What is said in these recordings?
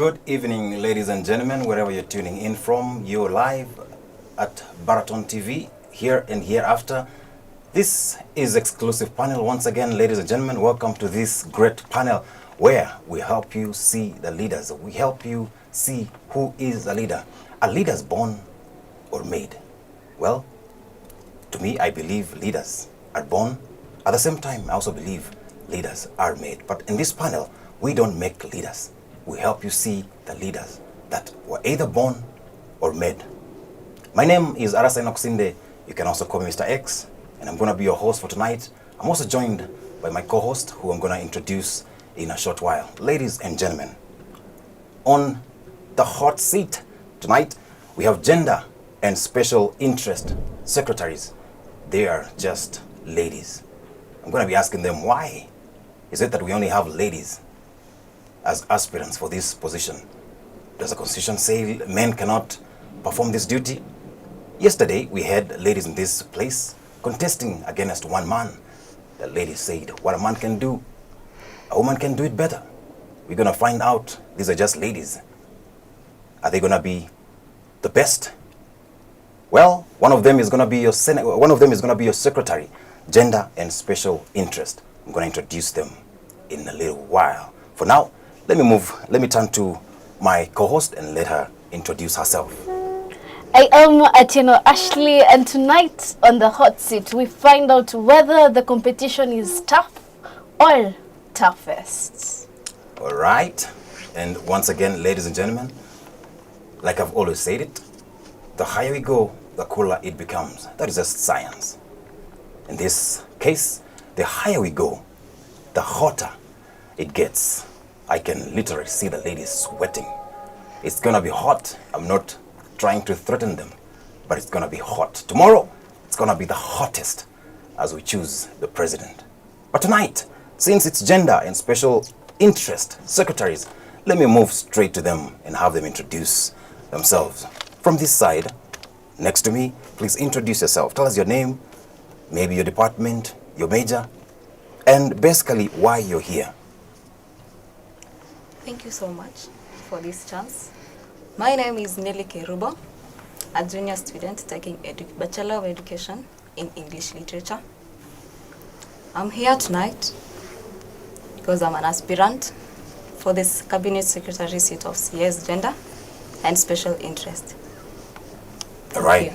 Good evening, ladies and gentlemen, wherever you're tuning in from. You're live at Baraton TV, here and hereafter. This is exclusive panel. Once again, ladies and gentlemen, welcome to this great panel where we help you see the leaders. We help you see who is a leader. Are leaders born or made? Well, to me, I believe leaders are born. At the same time, I also believe leaders are made. But in this panel, we don't make leaders. We help you see the leaders that were either born or made. My name is Arasa Enoksinde. You can also call me Mr. X, and I'm going to be your host for tonight. I'm also joined by my co-host, who I'm going to introduce in a short while. Ladies and gentlemen, on the hot seat tonight, we have gender and special interest secretaries. They are just ladies. I'm going to be asking them, why is it that we only have ladies as aspirants for this position? Does the Constitution say men cannot perform this duty? Yesterday, we had ladies in this place contesting against one man. The lady said, what a man can do, a woman can do it better. We're going to find out. These are just ladies. Are they going to be the best? Well, one of them is going to be your secretary, gender and special interest. I'm going to introduce them in a little while. For now, let me turn to my co-host and let her introduce herself. I am Atieno Ashley, and tonight on the hot seat, we find out whether the competition is tough or toughest. All right. And once again, ladies and gentlemen, like I've always said it, the higher we go, the cooler it becomes. That is just science. In this case, the higher we go, the hotter it gets. I can literally see the ladies sweating. It's gonna be hot. I'm not trying to threaten them, but it's gonna be hot. Tomorrow, it's gonna be the hottest as we choose the president. But tonight, since it's gender and special interest secretaries, let me move straight to them and have them introduce themselves. From this side, next to me, please introduce yourself. Tell us your name, maybe your department, your major, and basically why you're here. Thank you so much for this chance. My name is Nelly Kerubo, a junior student taking Bachelor of Education in English Literature. I'm here tonight because I'm an aspirant for this Cabinet Secretary seat of CS Gender and Special Interest. All right.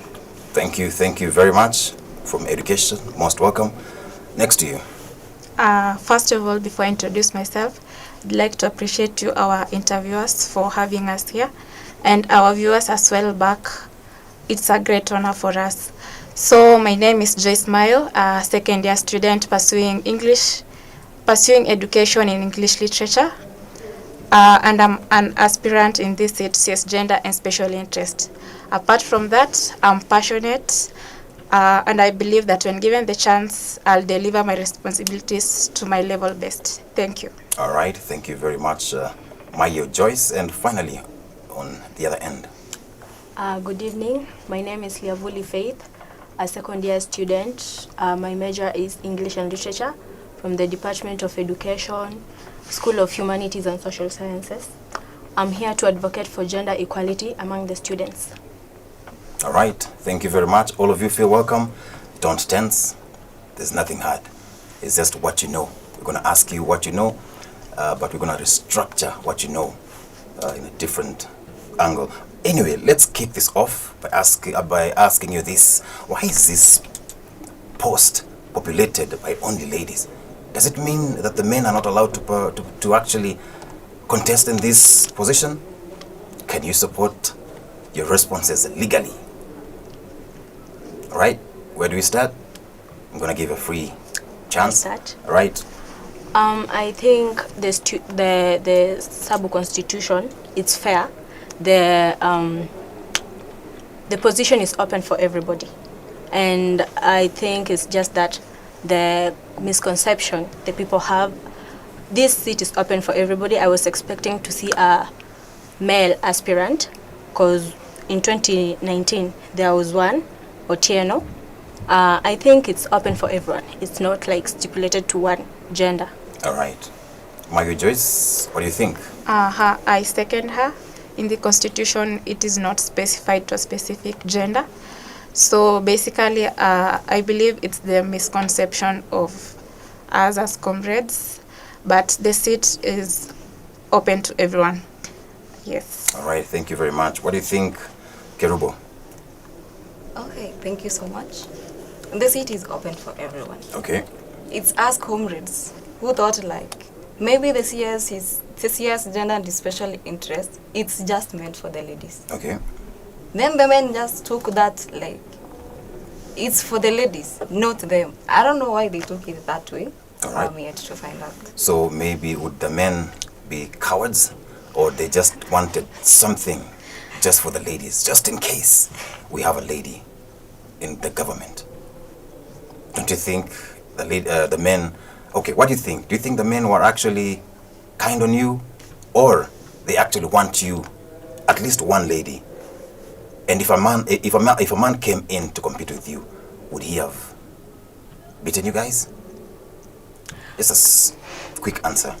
Thank you very much. From Education, most welcome. Next to you. First of all, before I introduce myself, I'd like to appreciate you, our interviewers, for having us here, and our viewers as well back. It's a great honor for us. So my name is Joyce Mayo, a second-year student pursuing education in English literature, and I'm an aspirant in this seat, CS Gender and Special Interest. Apart from that, I'm passionate, and I believe that when given the chance, I'll deliver my responsibilities to my level best. Thank you. All right, thank you very much, Mayo Joyce. And finally, on the other end. Good evening. My name is Liavuli Faith, a second-year student. My major is English and Literature from the Department of Education, School of Humanities and Social Sciences. I'm here to advocate for gender equality among the students. All right, thank you very much. All of you feel welcome. Don't tense. There's nothing hard. It's just what you know. We're going to ask you what you know, but we're going to restructure what you know in a different angle. Anyway, let's kick this off by asking you this. Why is this post populated by only ladies? Does it mean that the men are not allowed to actually contest in this position? Can you support your responses legally? All right, where do we start? I'm going to give a free chance. All right. I think the sub-constitution, it's fair. The position is open for everybody. And I think it's just that the misconception that people have, this seat is open for everybody. I was expecting to see a male aspirant because in 2019 there was one, Otieno. I think it's open for everyone. It's not like stipulated to one gender. All right. Margaret Joyce, what do you think? I second her. In the Constitution, it is not specified to a specific gender. So basically, I believe it's the misconception of us as comrades, but the seat is open to everyone. Yes. All right, thank you very much. What do you think, Kerubo? Okay, thank you so much. The seat is open for everyone. Okay. It's us comrades who thought like maybe the CS gender and special interest, it's just meant for the ladies. Okay. Then the men just took that like it's for the ladies, not them. I don't know why they took it that way. All right. I'm yet to find out. So maybe would the men be cowards, or they just wanted something just for the ladies, just in case we have a lady in the government? Don't you think the men? Okay, what do you think? Do you think the men were actually kind on you, or they actually want you, at least one lady? And if a man came in to compete with you, would he have beaten you guys? Just a quick answer.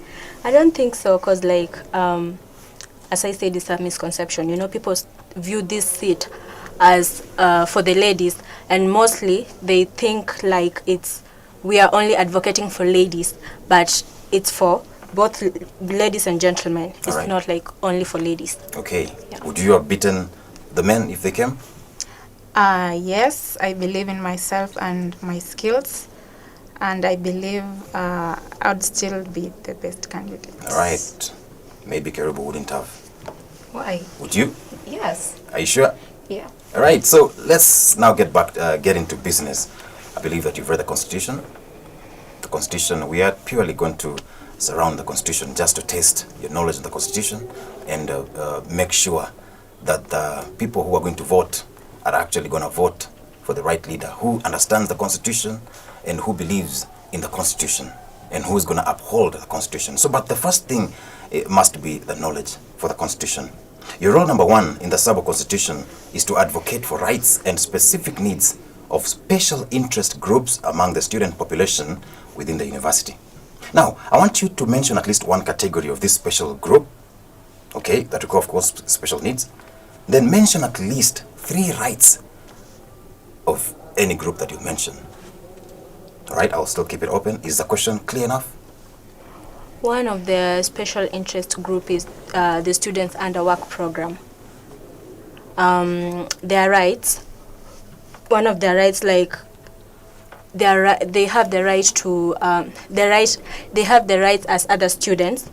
I don't think so, because like as I said, it's a misconception. You know, people view this seat as for the ladies, and mostly they think like we are only advocating for ladies, but it's for both ladies and gentlemen. It's right. not like only for ladies. Okay. Yeah. Would you have beaten the men if they came? Yes, I believe in myself and my skills, and I believe I would still be the best candidate. All right. Maybe Kerubo wouldn't have. Why? Would you? Yes. Are you sure? Yeah. All right. So let's now get into business. I believe that you've read the Constitution. The Constitution, we are purely going to surround the Constitution just to test your knowledge of the Constitution and make sure that the people who are going to vote are actually going to vote for the right leader who understands the Constitution and who believes in the Constitution and who is going to uphold the Constitution. So, but the first thing must be the knowledge for the Constitution. Your role number one in the Sabo Constitution is to advocate for rights and specific needs of special interest groups among the student population within the university. Now, I want you to mention at least one category of this special group, okay, that we call, of course, special needs. Then mention at least 3 rights of any group that you mention. All right, I'll still keep it open. Is the question clear enough? One of the special interest group is the Students Under Work program. Their rights, one of their rights, like they have the right to they have the right as other students,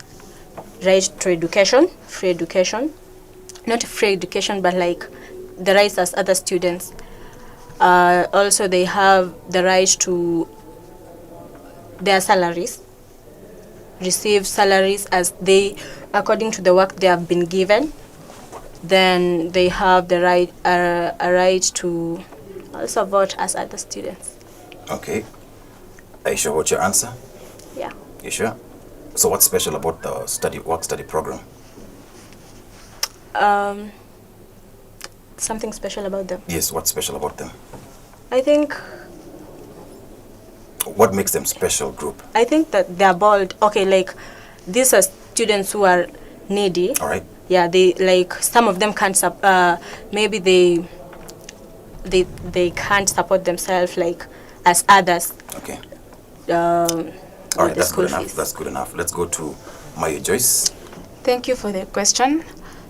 right to education, free education, not free education, but like the rights as other students. Also, they have the right to their salaries, receive salaries as they, according to the work they have been given. Then they have the right, a right to also vote as other students. Okay. Are you sure about your answer? Yeah. You sure? So what's special about the work study program? Something special about them. Yes, what's special about them? I think What makes them special group? that they're bold. Okay, like these are students who are needy. All right. Yeah, they like some of them can't maybe they can't support themselves like as others. Okay. All right, that's good enough. That's good enough. Let's go to Maya Joyce. Thank you for the question.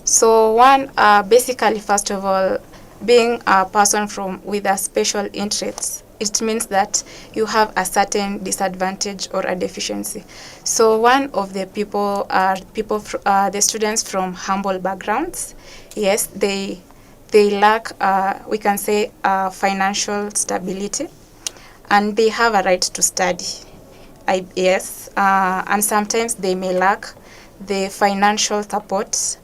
So one, basically, first of all, being a person with a special interest, it means that you have a certain disadvantage or a deficiency. So one of the people are the students from humble backgrounds. Yes, they lack, we can say, financial stability, and they have a right to study. And sometimes they may lack the financial support,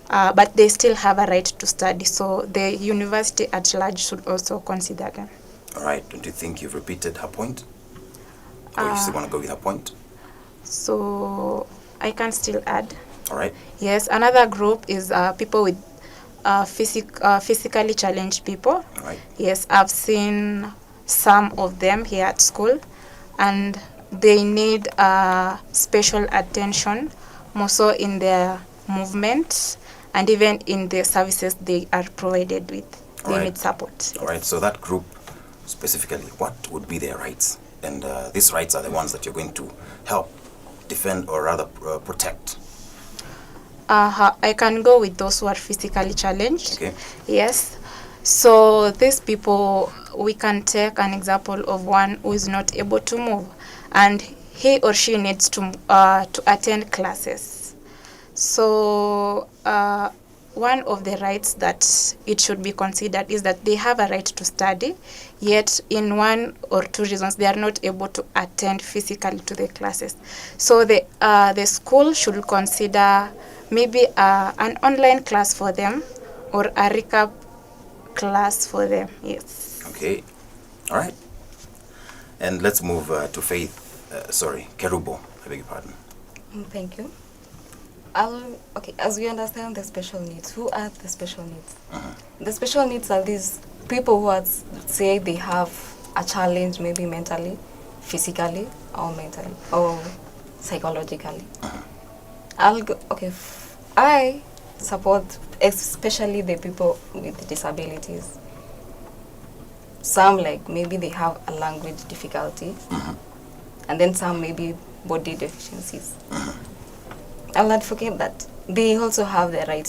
but they still have a right to study. So the university at large should also consider them. All right. Don't you think you've repeated her point? Or you still want to go with her point? So I can still add. All right. Yes, another group is people with physically challenged people. All right. Yes, I've seen some of them here at school, and they need special attention, more so in their movement, and even in the services they are provided with. They Alright. need support. All right, so that group specifically, what would be their rights? And these rights are the ones that you're going to help defend or rather protect. I can go with those who are physically challenged. Okay. Yes. So these people, we can take an example of one who is not able to move, and he or she needs to attend classes. So one of the rights that it should be considered is that they have a right to study, yet in one or two reasons they are not able to attend physically to the classes. So the school should consider maybe an online class for them or a recap class for them. Yes. Okay. All right. And let's move to Faith. Kerubo. I beg your pardon. Thank you. Okay, as we understand the special needs, who are the special needs? The special needs are these people who are, say they have a challenge, maybe mentally, physically, or mentally, or psychologically. I support especially the people with disabilities. Some like maybe they have a language difficulty, and then some maybe body deficiencies. I'll advocate that they also have the right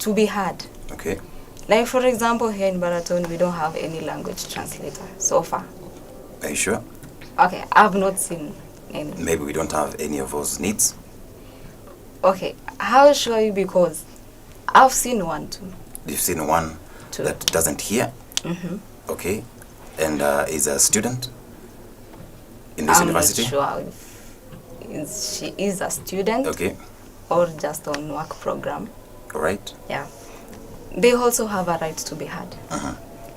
to be heard. Okay. Like for example, here in Baraton, we don't have any language translator so far. Are you sure? Okay, I've not seen any. Maybe we don't have any of those needs. Okay, how sure are you? Because I've seen one too. You've seen one Two. that doesn't hear. Okay. And is a student in this university? I'm not sure if she is a student Okay. or just on work program. All right. Yeah. They also have a right to be heard.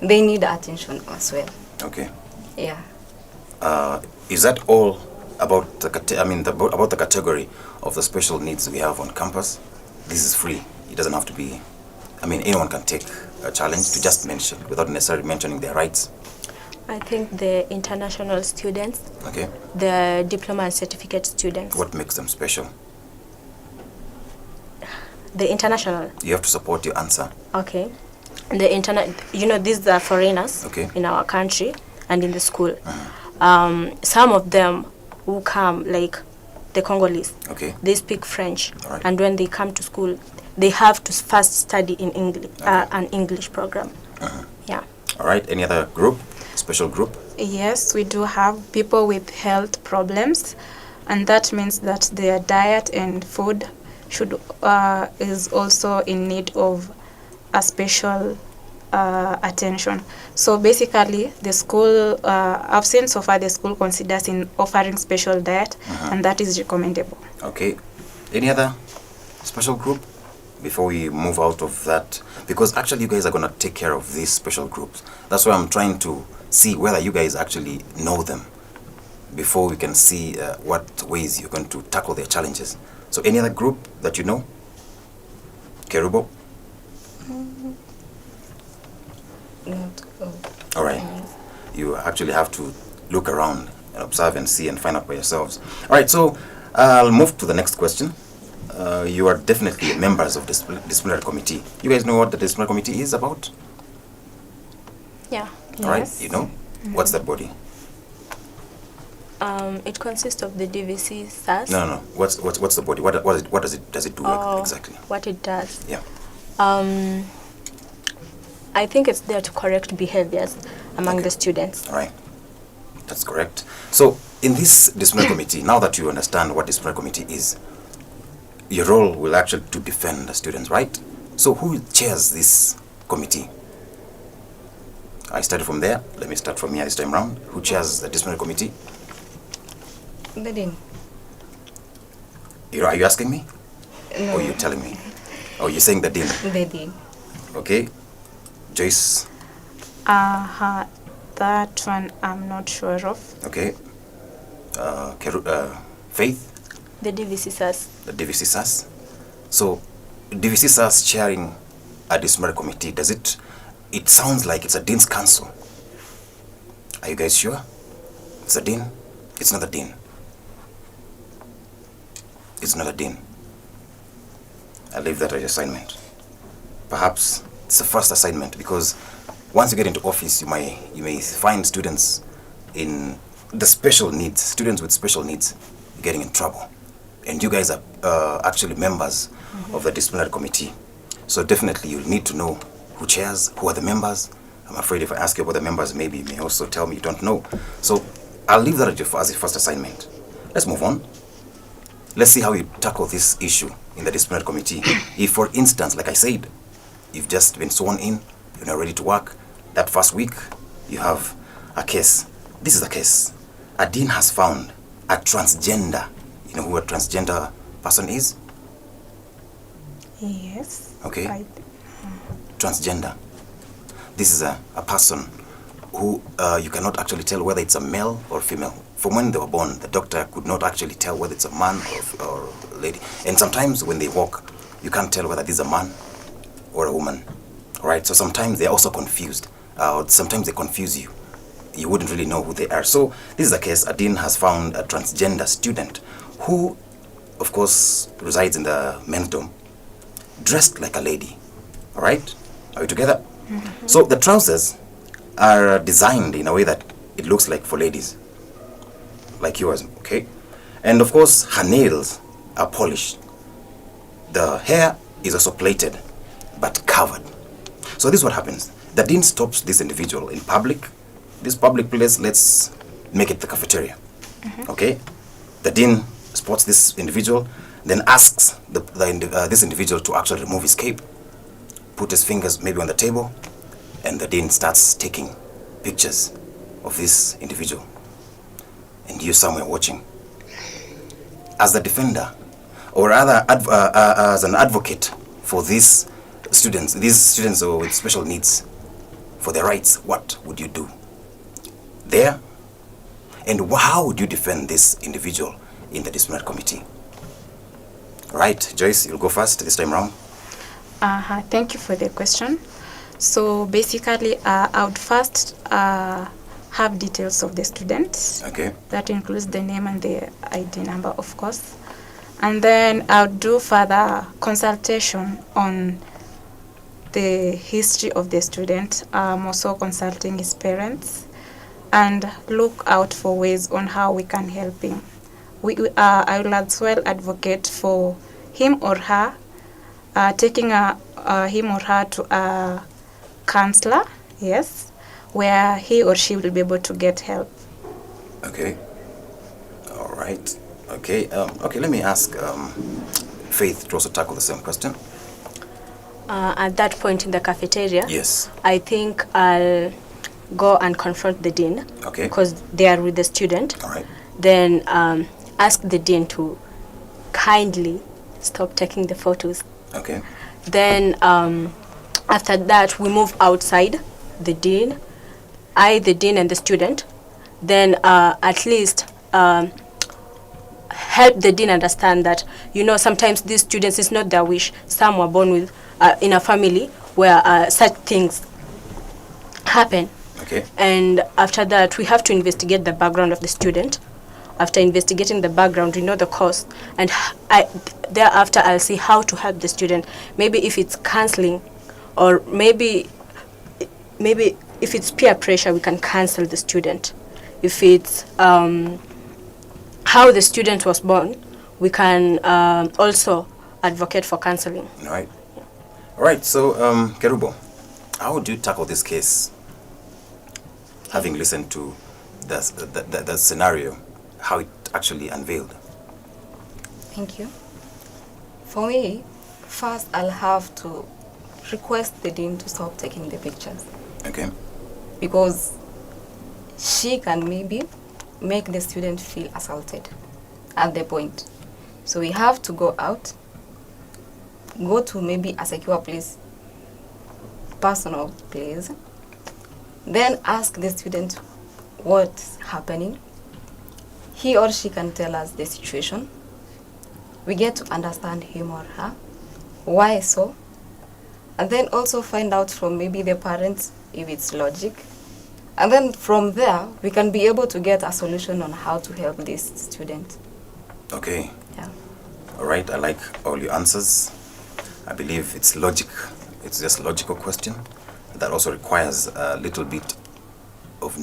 They need attention as well. Okay. Yeah. Is that all about about the category of the special needs we have on campus? This is free. It doesn't have to be. Anyone can take a challenge to just mention without necessarily mentioning their rights. I think the international students, Okay. the diploma and certificate students. What makes them special? The international. You have to support your answer. Okay. These are foreigners Okay. in our country and in the school. Some of them who come, like the Congolese, Okay. they speak French. All right. And when they come to school, they have to first study in English, an English program. Yeah. All right. Any other group? Special group? Yes, we do have people with health problems, and that means that their diet and food is also in need of a special attention. So basically, the school, I've seen so far, the school considers in offering special diet, and that is recommendable. Okay. Any other special group before we move out of that? Because actually you guys are going to take care of these special groups. That's why I'm trying to see whether you guys actually know them before we can see what ways you're going to tackle their challenges. So any other group that you know? Kerubo? Not good. All right. You actually have to look around and observe and see and find out by yourselves. All right, so I'll move to the next question. You are definitely members of this disciplinary committee. You guys know what the disciplinary committee is about? Yeah. All right, you know? What's that body? It consists of the DVC, SAS. No. What's the body? What does it do exactly? What it does. Yeah. I think it's there to correct behaviors among the students. All right. That's correct. So in this disciplinary committee, now that you understand what disciplinary committee is, your role will actually to defend the students, right? So who chairs this committee? I started from there. Let me start from here this time round. Who chairs the disciplinary committee? The dean. Are you asking me? No. Or are you telling me? Oh, you're saying the dean. The dean. Okay. Joyce. That one I'm not sure of. Okay. Faith. The DVC, SAS. The DVC SAS. So, DVC SAS chairing a disciplinary committee, it sounds like it's a dean's council. Are you guys sure? It's a dean? It's not a dean. It's not a dean. I leave that as your assignment. Perhaps it's the first assignment, because once you get into office, you may find students in the special needs, students with special needs, getting in trouble. And you guys are actually members of the disciplinary committee. So definitely you'll need to know who chairs, who are the members. I'm afraid if I ask you about the members, maybe you may also tell me you don't know. So I'll leave that as a first assignment. Let's move on. Let's see how you tackle this issue in the disciplinary committee. If, for instance, like I said, you've just been sworn in, you're now ready to work, that first week, you have a case. This is a case. A dean has found a transgender. You know who a transgender person is? Yes. Okay. Transgender. This is a person who you cannot actually tell whether it's a male or female. From when they were born, the doctor could not actually tell whether it's a man or a lady. And sometimes when they walk, you can't tell whether this is a man or a woman. Right? So sometimes they're also confused. Sometimes they confuse you. You wouldn't really know who they are. So this is a case. A dean has found a transgender student who, of course, resides in the men's dorm, dressed like a lady. All right? Are we together? Mm-hmm. So the trousers are designed in a way that it looks like for ladies, like yours, okay? And of course, her nails are polished. The hair is also plaited, but covered. So this is what happens. The dean stops this individual in public. This public place, let's make it the cafeteria, okay? The dean spots this individual, then asks this individual to actually remove his cape, put his fingers maybe on the table, and the dean starts taking pictures of this individual. And you somewhere watching. As the defender, or rather as an advocate for these students with special needs, for their rights, what would you do there? And how would you defend this individual in the disciplinary committee? Right, Joyce, you'll go first this time around. Thank you for the question. So basically, I would first have details of the student. Okay. That includes the name and the ID number, of course. And then I would do further consultation on the history of the student. I'm also consulting his parents and look out for ways on how we can help him. I will as well advocate for him or her, taking him or her to a counselor, yes, where he or she will be able to get help. Okay. All right. Okay. Okay. Let me ask Faith to also tackle the same question. At that point in the cafeteria, Yes. I think I'll go and confront the dean. Okay. Because they are with the student. All right. Then ask the dean to kindly stop taking the photos. Okay. Then after that, we move outside the dean, the dean and the student. Then at least help the dean understand that, you know, sometimes these students, it's not their wish. Some were born with in a family where such things happen. Okay. And after that, we have to investigate the background of the student. After investigating the background, we know the cause, and thereafter I'll see how to help the student. Maybe if it's counseling, or maybe if it's peer pressure, we can counsel the student. If it's how the student was born, we can also advocate for counseling. All right. All right. So, Kerubo, how would you tackle this case, having listened to the scenario, how it actually unveiled? Thank you. For me, first I'll have to request the dean to stop taking the pictures. Okay. Because she can maybe make the student feel assaulted at the point. So we have to go out, go to maybe a secure place, personal place, then ask the student what's happening. He or she can tell us the situation. We get to understand him or her, why so, and then also find out from maybe the parents if it's logic. And then from there, we can be able to get a solution on how to help this student. Okay. Yeah. All right. I like all your answers. I believe it's logic. It's just a logical question that also requires a little bit of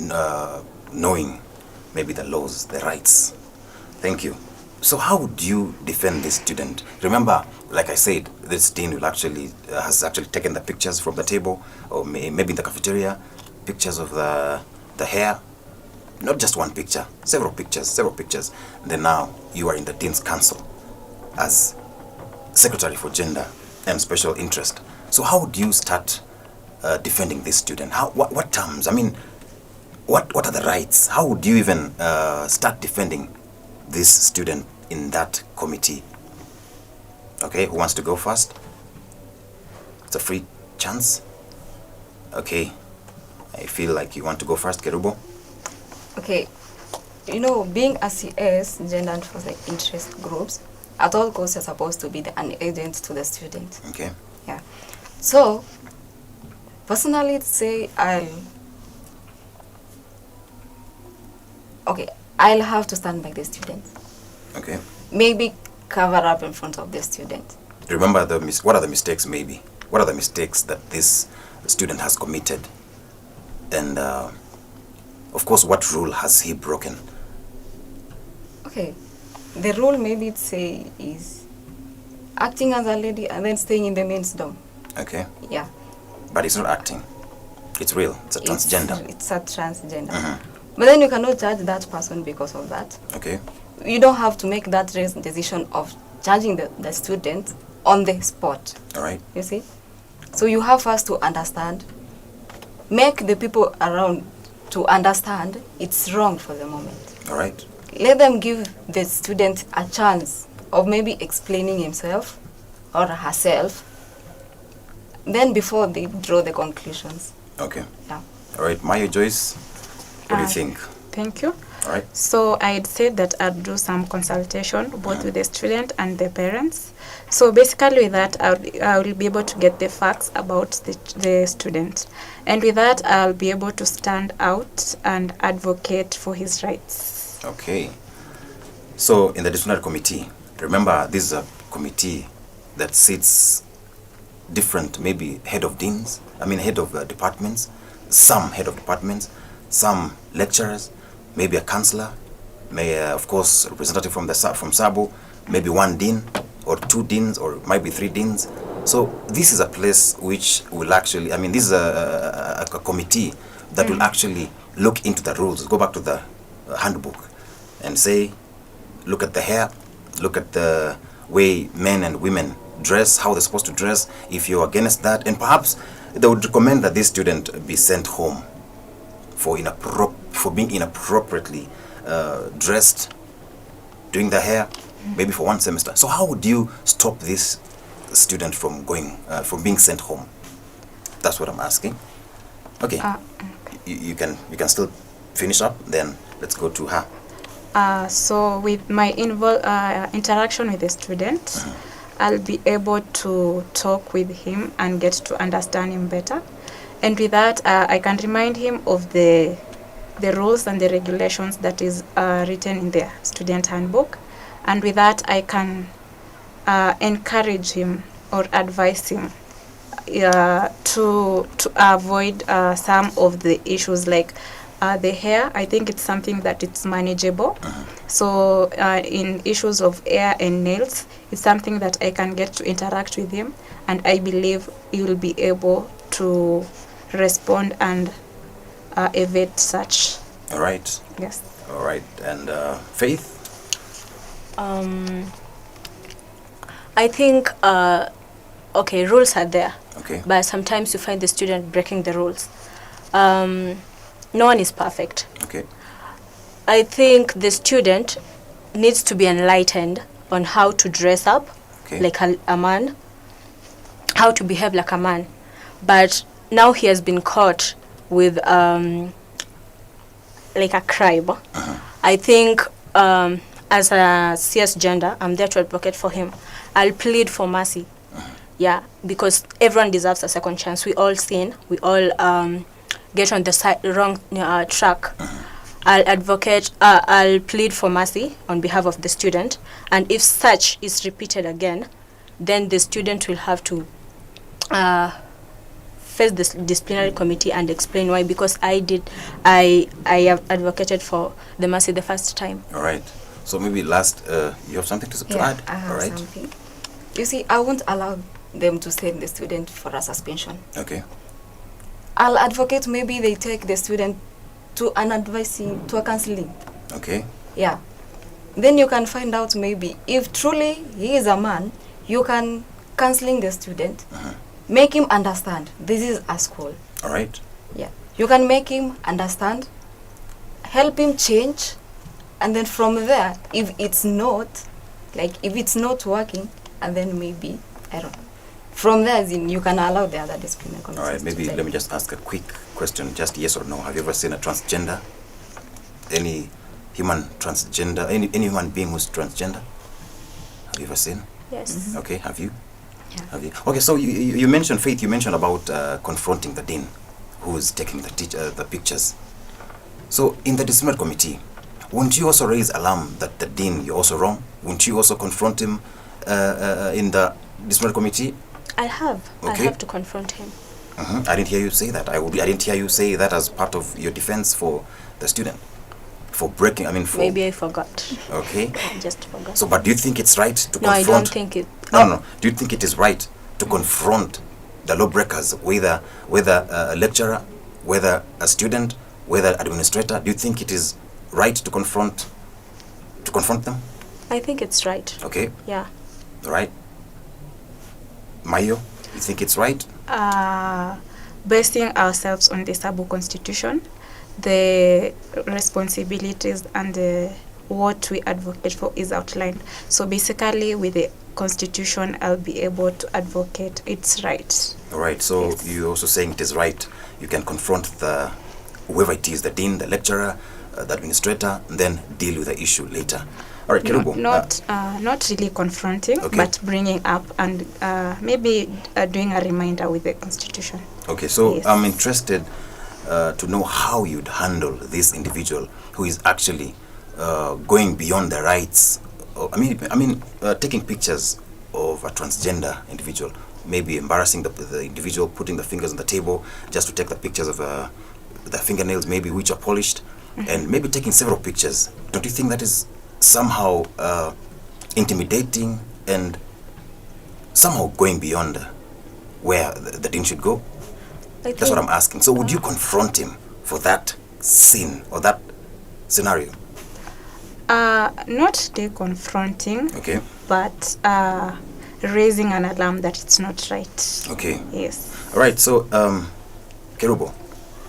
knowing maybe the laws, the rights. Thank you. So how would you defend this student? Remember, like I said, this dean will actually has actually taken the pictures from the table, or maybe in the cafeteria, pictures of the hair. Not just one picture, several pictures. And then now you are in the Dean's Council as Secretary for Gender and Special Interest. So how do you start defending this student? What terms? I mean, what are the rights? How would you even start defending this student in that committee? Okay, who wants to go first? It's a free chance. Okay, I feel like you want to go first, Kerubo. Okay, you know, being a CS, gender and special interest groups, at all costs are supposed to be an agent to the student. Okay. Yeah. So, personally, say I'll have to stand by the student. Okay. Maybe cover up in front of the student. Remember what are the mistakes maybe? What are the mistakes that this student has committed? And of course, what rule has he broken? Okay. The rule maybe is acting as a lady and then staying in the men's dorm. Okay. Yeah. But it's not acting. It's real. It's a transgender. It's a transgender. Mm-hmm. But then you cannot judge that person because of that. Okay. You don't have to make that decision of judging the student on the spot. All right. You see? So you have first to understand, make the people around to understand it's wrong for the moment. All right. Let them give the student a chance of maybe explaining himself or herself, then before they draw the conclusions. Okay. Yeah. All right. Maya Joyce, what do you think? Thank you. All right. So I'd say that I'd do some consultation both with the student and the parents. So basically with that, I will be able to get the facts about the student. And with that, I'll be able to stand out and advocate for his rights. Okay. So in the disciplinary committee, remember this is a committee that sits different, maybe head of departments, some head of departments, some lecturers, maybe a counselor, of course, a representative from SABU, maybe one dean or two deans or maybe three deans. So this is a place which will actually, this is a committee that will actually look into the rules, go back to the handbook and say, look at the hair, look at the way men and women dress, how they're supposed to dress, if you're against that, and perhaps they would recommend that this student be sent home for being inappropriately dressed, doing the hair, maybe for one semester. So how would you stop this student from from being sent home? That's what I'm asking. Okay, you can still finish up. Then let's go to her. So with my interaction with the student, I'll be able to talk with him and get to understand him better. And with that, I can remind him of the rules and the regulations that is written in the student handbook. And with that, I can encourage him or advise him to avoid some of the issues like the hair. I think it's something that it's manageable. So in issues of hair and nails, it's something that I can get to interact with him, and I believe he will be able to respond and evade such. All right. Yes. All right. And Faith? I think, okay, rules are there. Okay. But sometimes you find the student breaking the rules. No one is perfect. Okay. I think the student needs to be enlightened on how to dress up like a man, how to behave like a man. But now he has been caught with like a crime. I think as a CS gender, I'm there to advocate for him. I'll plead for mercy. Yeah, because everyone deserves a second chance. We all sin. We all get on the wrong track. I'll plead for mercy on behalf of the student, and if such is repeated again, then the student will have to face the disciplinary committee and explain why, because I have advocated for the mercy the first time. All right. So maybe last, you have something to add? I have All right. something. You see, I won't allow them to send the student for a suspension. Okay. I'll advocate maybe they take the student to an advising, to a counseling. Okay. Yeah. Then you can find out maybe if truly he is a man, you can counseling the student, make him understand this is a school. All right. Yeah. You can make him understand, help him change, and then from there, if it's not working, and then maybe, I don't know. From there, then you can allow the other disciplinary committees. All right. Maybe to take. let me just ask a quick question, just yes or no. Have you ever seen a transgender? Any human transgender? Any human being who's transgender? Have you ever seen? Yes. Okay. Have you? Yeah. Have you? Okay. So you mentioned, Faith. You mentioned about confronting the dean, who is taking the pictures. So in the disciplinary committee, won't you also raise alarm that the dean, you're also wrong? Won't you also confront him in the disciplinary committee? I have. Okay. I have to confront him. I didn't hear you say that. I didn't hear you say that as part of your defense for the student, for breaking. I mean, for Maybe I forgot. Okay. I just forgot. So, but do you think it's right to No, I confront? don't think it. No. Do you think it is right to confront the lawbreakers, whether a lecturer, whether a student, whether administrator? Do you think it is right to confront them? I think it's right. Okay. Yeah. Right. Mayo, you think it's right? Basing ourselves on the Sabo Constitution, the responsibilities and what we advocate for is outlined. So basically, with the Constitution, I'll be able to advocate it's right. All right. So Yes. you're also saying it is right. You can confront whoever it is, the dean, the lecturer, the administrator, and then deal with the issue later. All right, Kerubo. Not really confronting, Okay. but bringing up and maybe doing a reminder with the Constitution. Okay, so Yes. I'm interested to know how you'd handle this individual who is actually going beyond the rights. Taking pictures of a transgender individual, maybe embarrassing the individual, putting the fingers on the table just to take the pictures of the fingernails, maybe which are polished, and maybe taking several pictures. Don't you think that is somehow intimidating and somehow going beyond where the dean should go? That's what I'm asking. So would you confront him for that sin or that scenario? Not the confronting, Okay. but raising an alarm that it's not right. Okay. Yes. All right. So, Kerubo,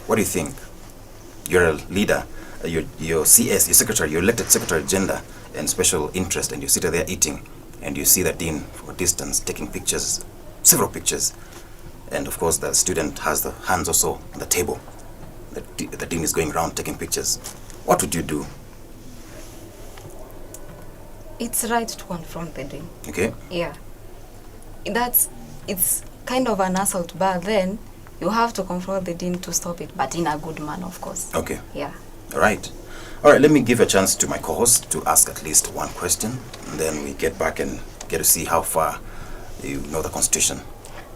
what do you think? You're a leader. Your CS, your secretary, your elected secretary of gender and special interest, and you sit there eating, and you see the dean from a distance taking pictures, several pictures, and of course the student has the hands also on the table. The dean is going around taking pictures. What would you do? It's right to confront the dean. Okay. Yeah. It's kind of an assault, but then you have to confront the dean to stop it, but in a good manner, of course. Okay. Yeah. All right. All right, let me give a chance to my co-host to ask at least one question, and then we get back and get to see how far you know the Constitution.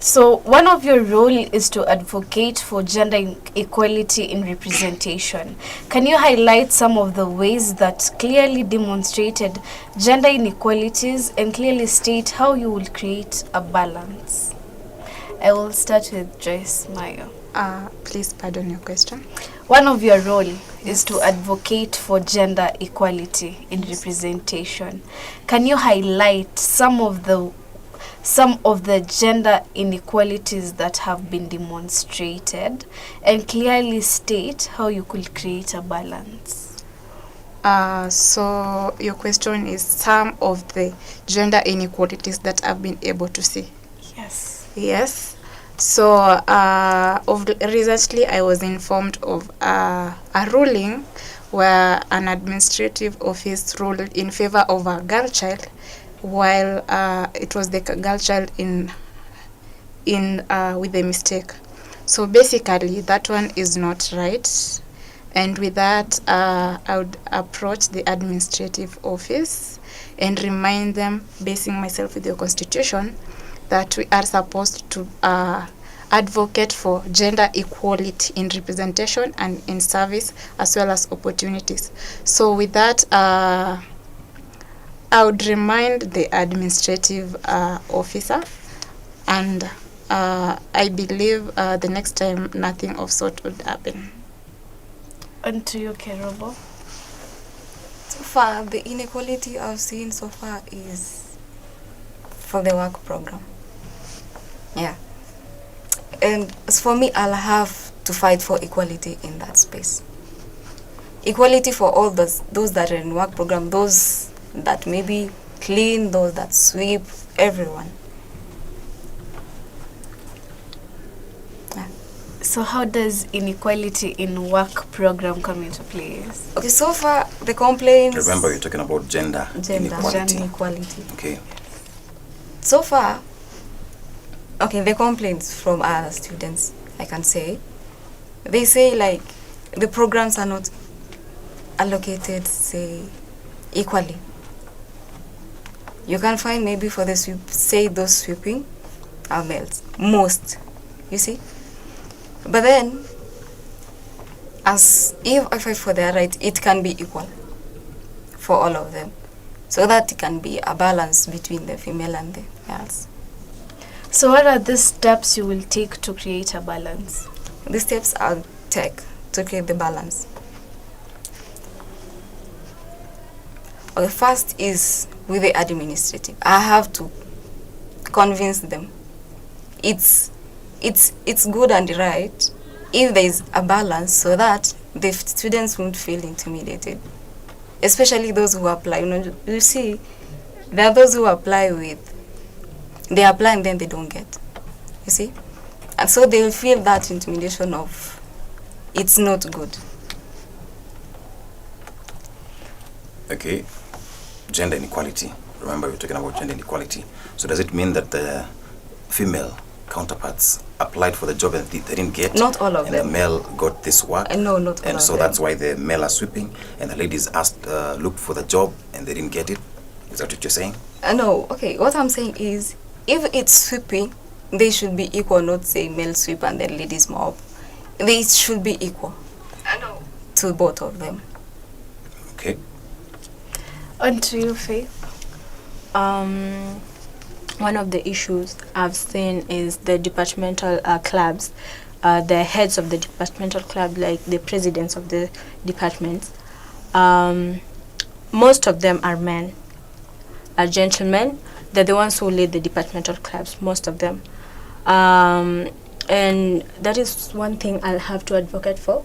So one of your role is to advocate for gender equality in representation. Can you highlight some of the ways that clearly demonstrated gender inequalities and clearly state how you will create a balance? I will start with Joyce Mayo. Please pardon your question. One of your role is to advocate for gender equality in representation. Can you highlight some of the gender inequalities that have been demonstrated and clearly state how you could create a balance? So your question is some of the gender inequalities that I've been able to see. Yes. Yes. So recently I was informed of a ruling where an administrative office ruled in favor of a girl child, while it was the girl child in with a mistake. So basically that one is not right, and with that I would approach the administrative office and remind them, basing myself with the Constitution, that we are supposed to advocate for gender equality in representation and in service, as well as opportunities. So with that, I would remind the administrative officer, and I believe the next time nothing of sort would happen. And to you, Kerobo? So far, the inequality I've seen so far is for the work program. Yeah. And as for me, I'll have to fight for equality in that space. Equality for all those that are in work program, those that maybe clean, those that sweep, everyone. Yeah. So how does inequality in work program come into place? Okay, so far the complaints. Remember, you're talking about gender inequality. Okay. So far, okay, the complaints from other students, I can say, they say like the programs are not allocated, say, equally. You can find maybe for the say those sweeping are males, most, you see. But then, as if I fight for their right, it can be equal for all of them, so that it can be a balance between the female and the males. So what are the steps you will take to create a balance? The steps I'll take to create the balance. Okay, first is with the administrative. I have to convince them it's good and right if there is a balance, so that the students won't feel intimidated, especially those who apply. You see, there are those who apply they apply and then they don't get, you see, and so they will feel that intimidation of it's not good. Okay, gender inequality. Remember, we're talking about gender inequality. So does it mean that the female counterparts applied for the job and they didn't get? Not all of them. And the male got this work? No, not all of them. And so that's why the male are sweeping and the ladies asked, looked for the job and they didn't get it? Is that what you're saying? No, okay, what I'm saying is, if it's sweeping, they should be equal, not say male sweep and then ladies mop. They should be equal to both of them. Okay. And to you, Faith? One of the issues I've seen is the departmental clubs, the heads of the departmental club, like the presidents of the departments. Most of them are men, are gentlemen. They're the ones who lead the departmental clubs, most of them. And that is one thing I'll have to advocate for,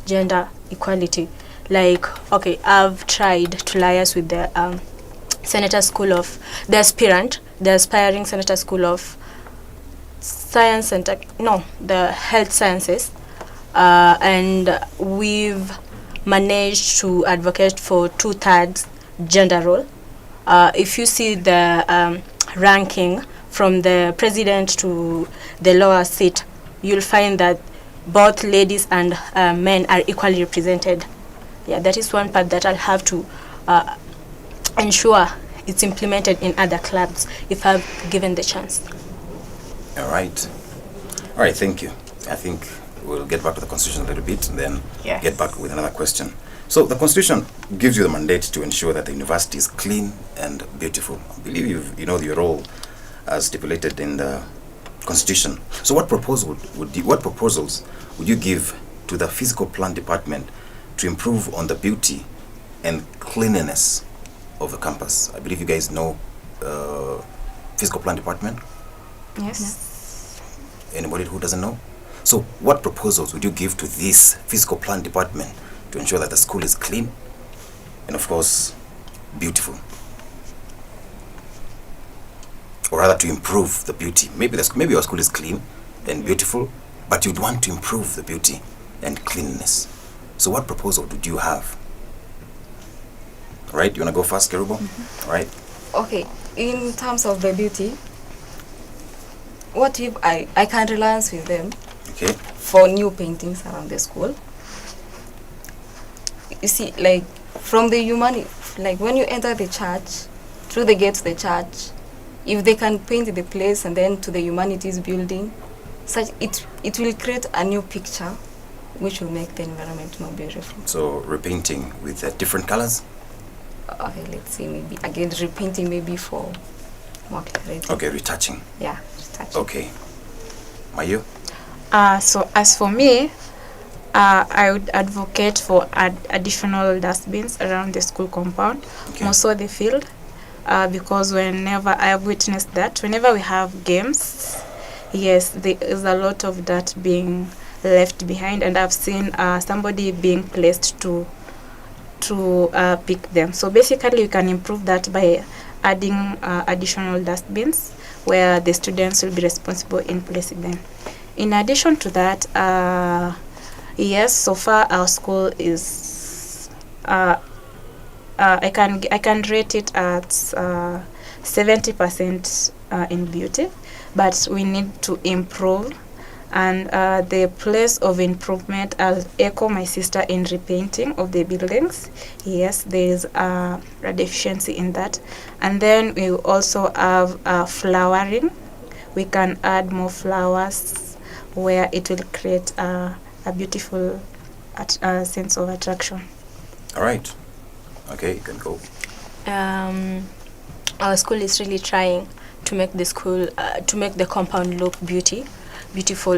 gender equality. Like, okay, I've tried to liaise with the the aspiring Senator School of Science and the Health Sciences, and we've managed to advocate for 2/3 gender role. If you see the ranking from the president to the lower seat, you'll find that both ladies and men are equally represented. Yeah, that is one part that I'll have to ensure it's implemented in other clubs if I'm given the chance. All right. All right, thank you. I think we'll get back to the Constitution a little bit and then get back with another question. So the Constitution gives you the mandate to ensure that the university is clean and beautiful. I believe you know your role as stipulated in the Constitution. So what proposals would you give to the physical plan department to improve on the beauty and cleanliness of the campus? I believe you guys know physical plan department. Yes. Anybody who doesn't know? So what proposals would you give to this physical plan department to ensure that the school is clean and, of course, beautiful? Or rather, to improve the beauty. Maybe your school is clean and beautiful, but you'd want to improve the beauty and cleanliness. So what proposal do you have? All right, you want to go first, Kerubo? All right. Okay, in terms of the beauty, what if I can relance with them for new paintings around the school? You see, like from the humanity, like when you enter the church, through the gate to the church. If they can paint the place and then to the humanities building, such it will create a new picture which will make the environment more beautiful. So repainting with different colors? Okay, let's see, maybe again repainting maybe for more clarity. Okay, retouching. Yeah, retouching. Okay. Mayu? So as for me, I would advocate for additional dustbins around the school compound, Okay. more so the field, because whenever I have witnessed that, whenever we have games, yes, there is a lot of that being left behind, and I've seen somebody being placed to pick them. So basically, you can improve that by adding additional dustbins where the students will be responsible in placing them. In addition to that, yes, so far our school is I can rate it at 70% in beauty, but we need to improve. And the place of improvement, I'll echo my sister in repainting of the buildings. Yes, there is a deficiency in that. And then we also have flowering. We can add more flowers where it will create a beautiful sense of attraction. All right. Okay, you can go. Our school is really trying to make the school, to make the compound look beautiful.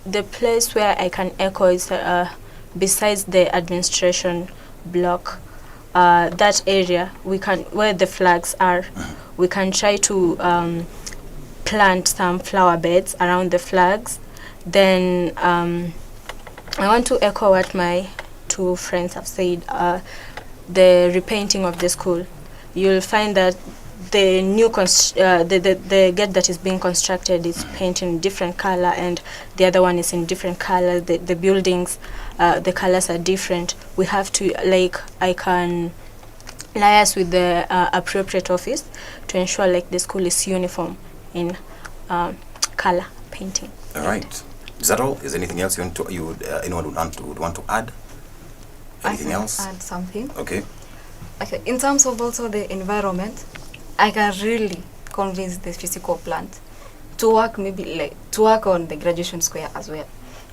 The place where I can echo is besides the administration block, that area where the flags are, we can try to plant some flower beds around the flags. Then I want to echo what my two friends have said. The repainting of the school, you'll find that the new the gate that is being constructed is painted in different color, and the other one is in different color. The buildings, the colors are different. We have to, I can liaise with the appropriate office to ensure the school is uniform in color painting. All right. Is that all? Is there anything else anyone would want to add? Anything else? Add something. Okay. Okay. In terms of also the environment, I can really convince the physical plant to work on the graduation square as well.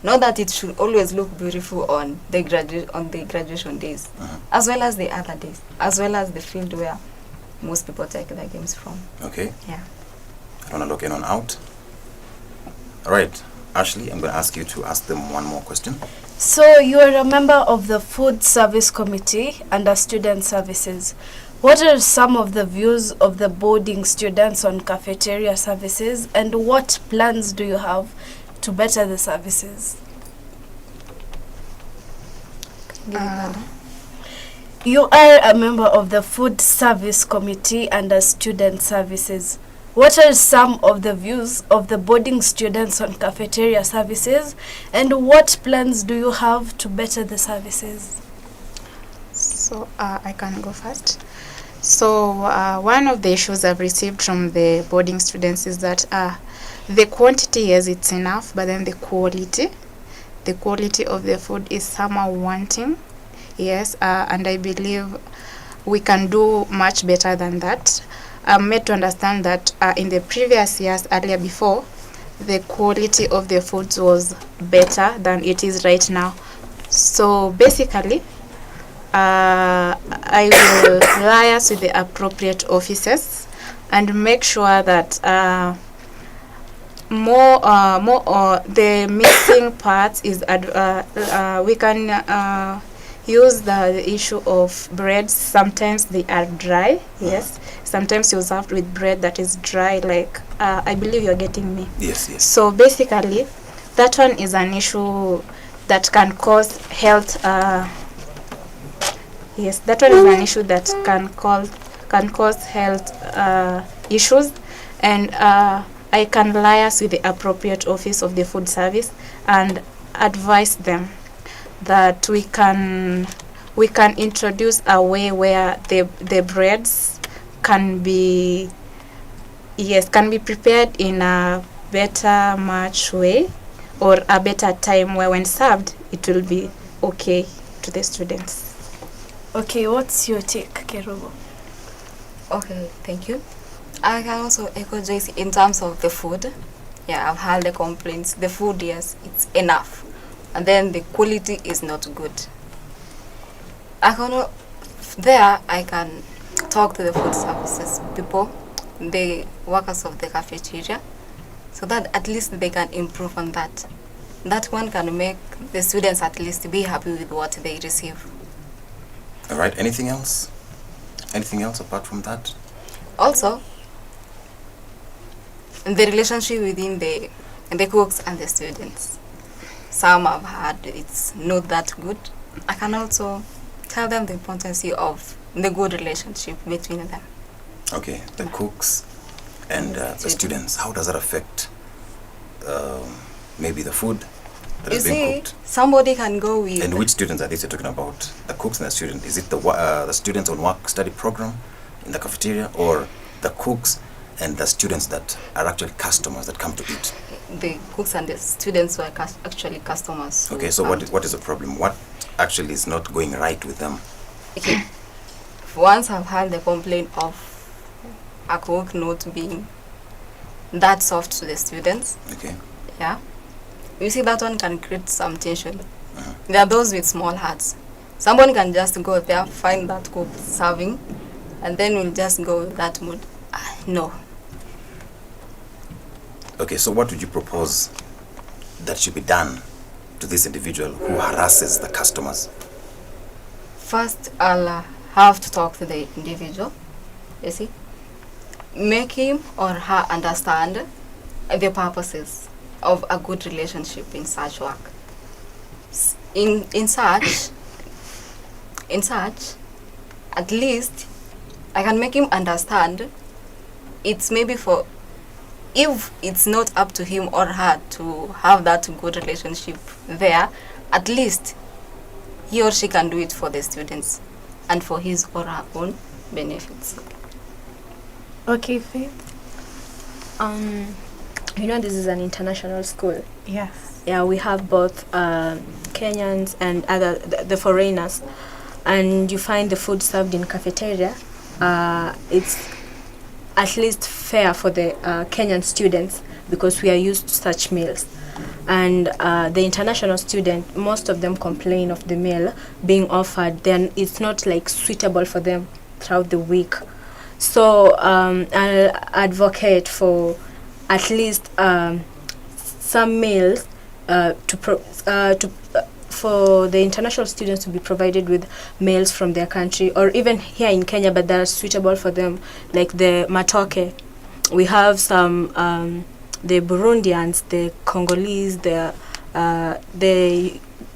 Not that it should always look beautiful on the graduation days, as well as the other days, as well as the field where most people take their games from. Okay. Yeah. I want to look in on out. All right. Ashley, I'm going to ask you to ask them one more question. So you are a member of the Food Service Committee under Student Services. What are some of the views of the boarding students on cafeteria services, and what plans do you have to better the services? You are a member of the Food Service Committee under Student Services. What are some of the views of the boarding students on cafeteria services, and what plans do you have to better the services? So I can go first. So one of the issues I've received from the boarding students is that the quantity, yes, it's enough, but then the quality of the food is somehow wanting. Yes, and I believe we can do much better than that. I'm made to understand that in the previous years, earlier before, the quality of the foods was better than it is right now. So basically, I will liaise with the appropriate officers and make sure that the missing parts is we can use the issue of breads. Sometimes they are dry. Yes, sometimes you serve with bread that is dry, I believe you're getting me. Yes. So basically that one is an issue that can cause health yes, that one is an issue that can cause health issues, and I can liaise with the appropriate office of the food service and advise them that we can introduce a way where the breads can be prepared in a better match way, or a better time where when served it will be okay to the students. Okay, what's your take, Kerubo? Okay, thank you. I can also echo Joyce in terms of the food. Yeah, I've heard the complaints. The food, yes, it's enough. And then the quality is not good. I can talk to the food services people, the workers of the cafeteria, so that at least they can improve on that. That one can make the students at least be happy with what they receive. All right, anything else? Anything else apart from that? Also, the relationship within the cooks and the students. Some have had it's not that good. I can also tell them the importance of the good relationship between them. Okay, the cooks and the students. How does that affect maybe the food that You is being see, cooked? somebody can go with... And which students are these you're talking about? The cooks and the students? Is it the students on work study program in the cafeteria, or the cooks and the students that are actually customers that come to eat? The cooks and the students were actually customers. Okay, so what is the problem? What actually is not going right with them? Okay. Once I've had the complaint of a cook not being that soft to the students, Okay. yeah, you see that one can create some tension. There are those with small hearts. Someone can just go there, find that cook serving, and then will just go with that mood. No. Okay, so what would you propose that should be done to this individual who harasses the customers? First, I'll have to talk to the individual, you see. Make him or her understand the purposes of a good relationship in such work. In such, at least I can make him understand it's maybe for, if it's not up to him or her to have that good relationship there, at least he or she can do it for the students and for his or her own benefits. Okay, Faith. You know, this is an international school. Yes. Yeah, we have both Kenyans and the foreigners, and you find the food served in cafeteria. It's at least fair for the Kenyan students because we are used to such meals. And the international student, most of them complain of the meal being offered, then it's not like suitable for them throughout the week. So I'll advocate for at least some meals for the international students to be provided with meals from their country, or even here in Kenya, but that are suitable for them, like the matoke. We have some the Burundians, the Congolese, the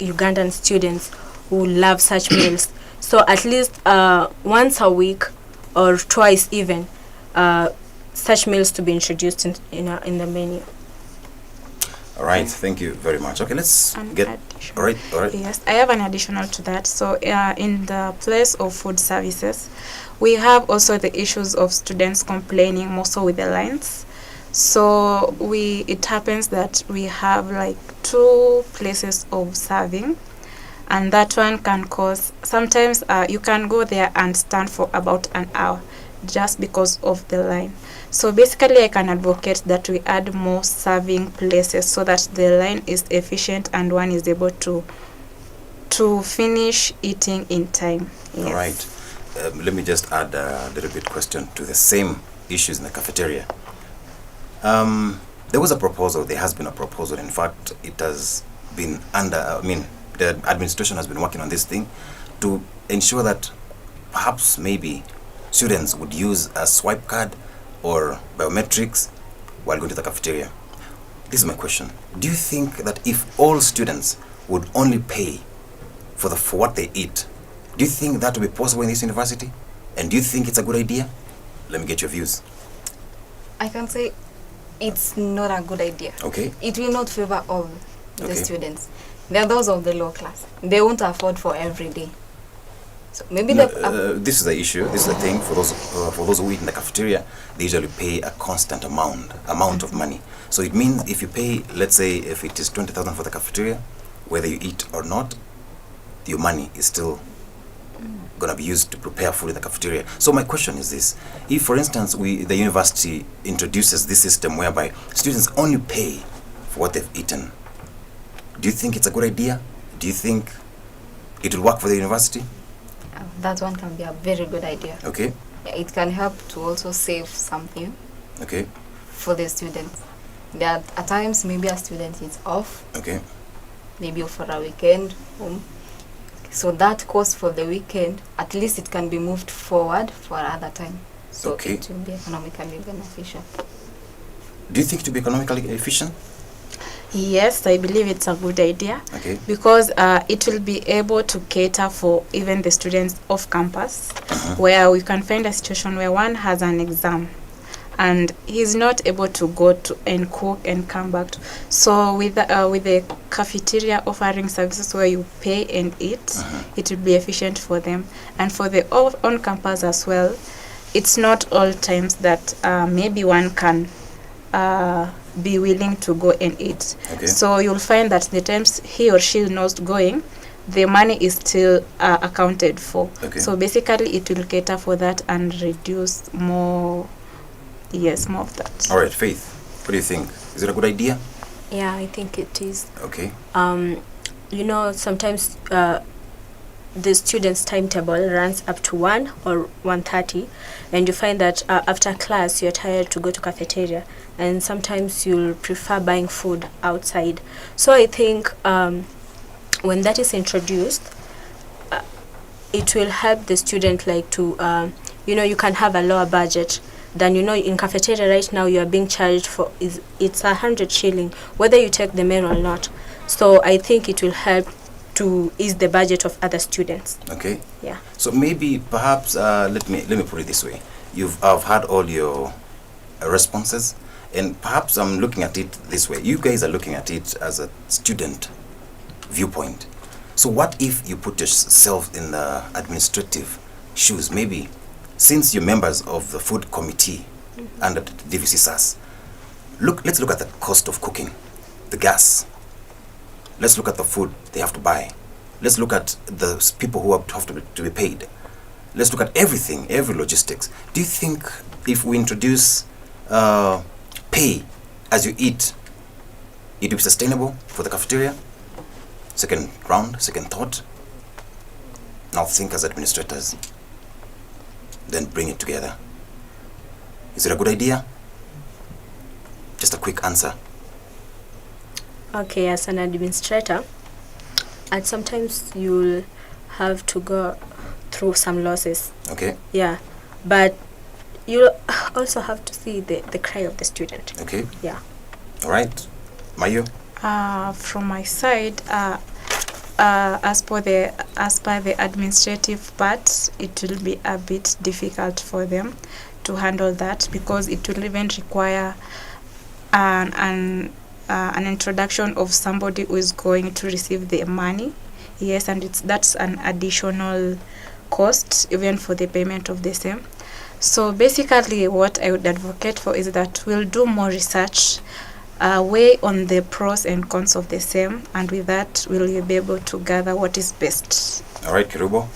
Ugandan students who love such meals. So at least once a week or twice even, such meals to be introduced in the menu. All right, thank you very much. Okay, let's An get... additional- All right. Yes, I have an additional to that. So in the place of food services, we have also the issues of students complaining more so with the lines. So it happens that we have like 2 places of serving, and that one can cause, sometimes you can go there and stand for about an hour just because of the line. So basically I can advocate that we add more serving places so that the line is efficient and one is able to finish eating in time. Yes. All right. Let me just add a little bit question to the same issues in the cafeteria. There was a proposal, there has been a proposal. In fact, it has been the administration has been working on this thing to ensure that perhaps maybe students would use a swipe card or biometrics while going to the cafeteria. This is my question. Do you think that if all students would only pay for what they eat, do you think that would be possible in this university? And do you think it's a good idea? Let me get your views. I can say it's not a good idea. Okay. It will not favor all the Okay. students. There are those of the low class. They won't afford for every day. So maybe This is the issue. This is the thing. For those who eat in the cafeteria, they usually pay a constant amount of money. So it means if you pay, let's say, if it is 20,000 for the cafeteria, whether you eat or not, your money is still going to be used to prepare food in the cafeteria. So my question is this: if, for instance, the university introduces this system whereby students only pay for what they've eaten, do you think it's a good idea? Do you think it will work for the university? That one can be a very good idea. Okay. Yeah, it can help to also save something. Okay. For the students. There are at times maybe a student is off. Okay. Maybe for a weekend home. So that cost for the weekend, at least it can be moved forward for another time. So okay. It will be economically beneficial. Do you think it will be economically efficient? Yes, I believe it's a good idea. Okay. Because it will be able to cater for even the students off campus, where we can find a situation where one has an exam and he's not able to go to and cook and come back to. So with the cafeteria offering services where you pay and eat, it will be efficient for them. And for the on campus as well, it's not all times that maybe one can be willing to go and eat. Okay. So you'll find that the times he or she is not going, the money is still accounted for. Okay. So basically it will cater for that and reduce more of that. All right, Faith, what do you think? Is it a good idea? Yeah, I think it is. Okay. You know, sometimes the student's timetable runs up to 1 or 1:30, and you find that after class you're tired to go to cafeteria, and sometimes you'll prefer buying food outside. So I think when that is introduced, it will help the student like to, you can have a lower budget than, in cafeteria right now you are being charged for, it's 100 shilling, whether you take the meal or not. So I think it will help to ease the budget of other students. Okay. Yeah. So maybe perhaps let me put it this way. I've had all your responses, and perhaps I'm looking at it this way. You guys are looking at it as a student viewpoint. So what if you put yourself in the administrative shoes? Maybe since you're members of the food committee under the DVC SAS, let's look at the cost of cooking, the gas. Let's look at the food they have to buy. Let's look at the people who have to be paid. Let's look at everything, every logistics. Do you think if we introduce pay as you eat, it will be sustainable for the cafeteria? Second round, second thought. Now think as administrators. Then bring it together. Is it a good idea? Just a quick answer. Okay, as an administrator, and sometimes you'll have to go through some losses. Okay. Yeah, but you'll also have to see the cry of the student. Okay. Yeah. All right. Mayu? From my side, as per the administrative part, it will be a bit difficult for them to handle that, because it will even require an introduction of somebody who is going to receive the money. Yes, and that's an additional cost even for the payment of the same. So basically what I would advocate for is that we'll do more research, weigh on the pros and cons of the same, and with that we'll be able to gather what is best. All right, Kirubo?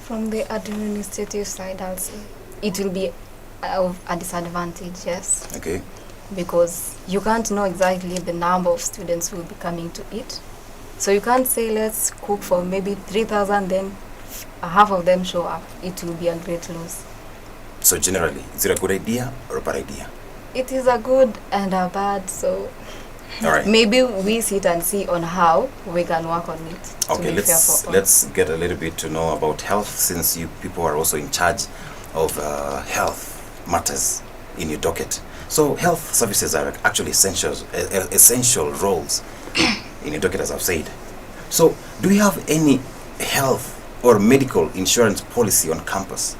From the administrative side, I'll say it will be of a disadvantage, yes. Okay. Because you can't know exactly the number of students who will be coming to eat. So you can't say let's cook for maybe 3,000, then half of them show up. It will be a great loss. So generally, is it a good idea or a bad idea? It is a good and a bad, so All right. maybe we sit and see on how we can work on it. Okay, let's get a little bit to know about health, since you people are also in charge of health matters in your docket. So health services are actually essential roles in your docket, as I've said. So do you have any health or medical insurance policy on campus?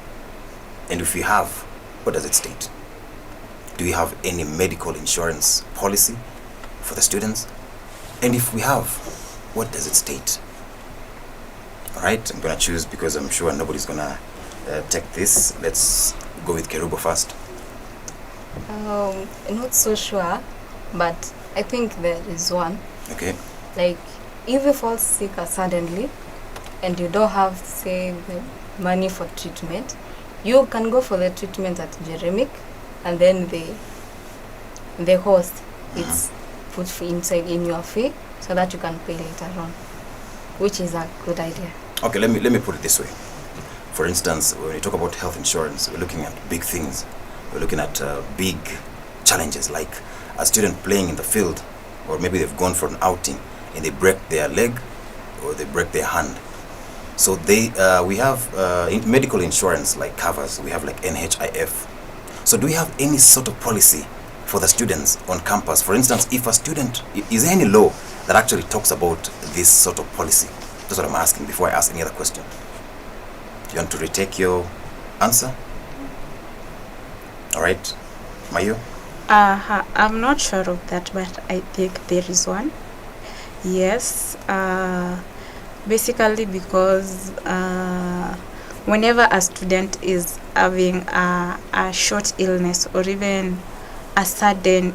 And if you have, what does it state? Do you have any medical insurance policy for the students? And if we have, what does it state? All right, I'm gonna choose because I'm sure nobody's gonna take this. Let's go with Kerubo first. Not so sure, but I think there is one. Okay. Like, if you fall sick suddenly, and you don't have, say, the money for treatment, you can go for the treatment at Jeremic, and then the host it's put inside in your fee so that you can pay later on, which is a good idea. Okay, let me put it this way. For instance, when we talk about health insurance, we're looking at big things. We're looking at big challenges, like a student playing in the field, or maybe they've gone for an outing and they break their leg or they break their hand. So we have medical insurance like covers. We have like NHIF. So do we have any sort of policy for the students on campus? For instance, if a student, is there any law that actually talks about this sort of policy? That's what I'm asking before I ask any other question. Do you want to retake your answer? All right, Mayu? I'm not sure of that, but I think there is one. Yes, basically because whenever a student is having a short illness or even a sudden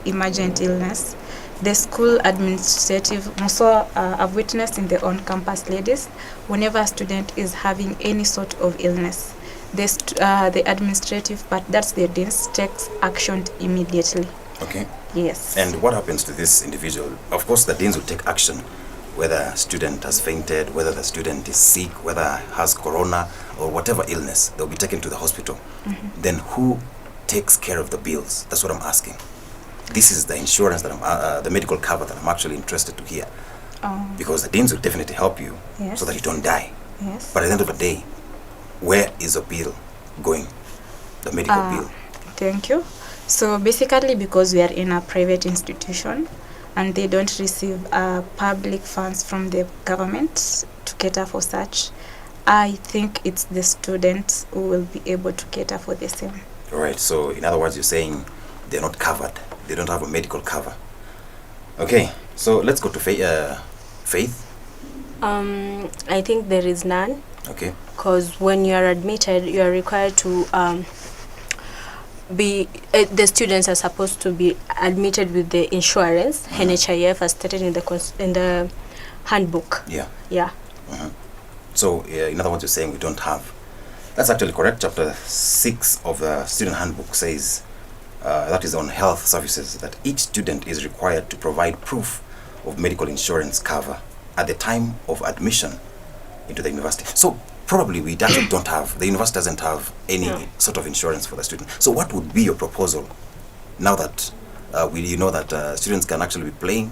emergent illness, the school administrative, also I've witnessed in the on-campus ladies, whenever a student is having any sort of illness, the administrative part, that's the deans, takes action immediately. Okay. Yes. And what happens to this individual? Of course, the deans will take action, whether a student has fainted, whether the student is sick, whether has corona or whatever illness, they'll be taken to the hospital. Then who takes care of the bills? That's what I'm asking. This is the insurance that I'm, the medical cover that I'm actually interested to hear. Because the deans will definitely help you so that you don't die. Yes. But at the end of the day, where is the bill going? The medical bill. Thank you. So basically, because we are in a private institution and they don't receive public funds from the government to cater for such, I think it's the students who will be able to cater for the same. All right. So in other words, you're saying they're not covered. They don't have a medical cover. Okay. So let's go to Faith. I think there is none. Okay. Because when you are admitted, you are required to the students are supposed to be admitted with the insurance, NHIF, as stated in the handbook. Yeah. Yeah. So in other words, you're saying we don't have. That's actually correct. Chapter 6 of the student handbook says, that is on health services, that each student is required to provide proof of medical insurance cover at the time of admission into the university. So probably we actually don't have, the university doesn't have any sort of insurance for the student. So what would be your proposal now that you know that students can actually be playing?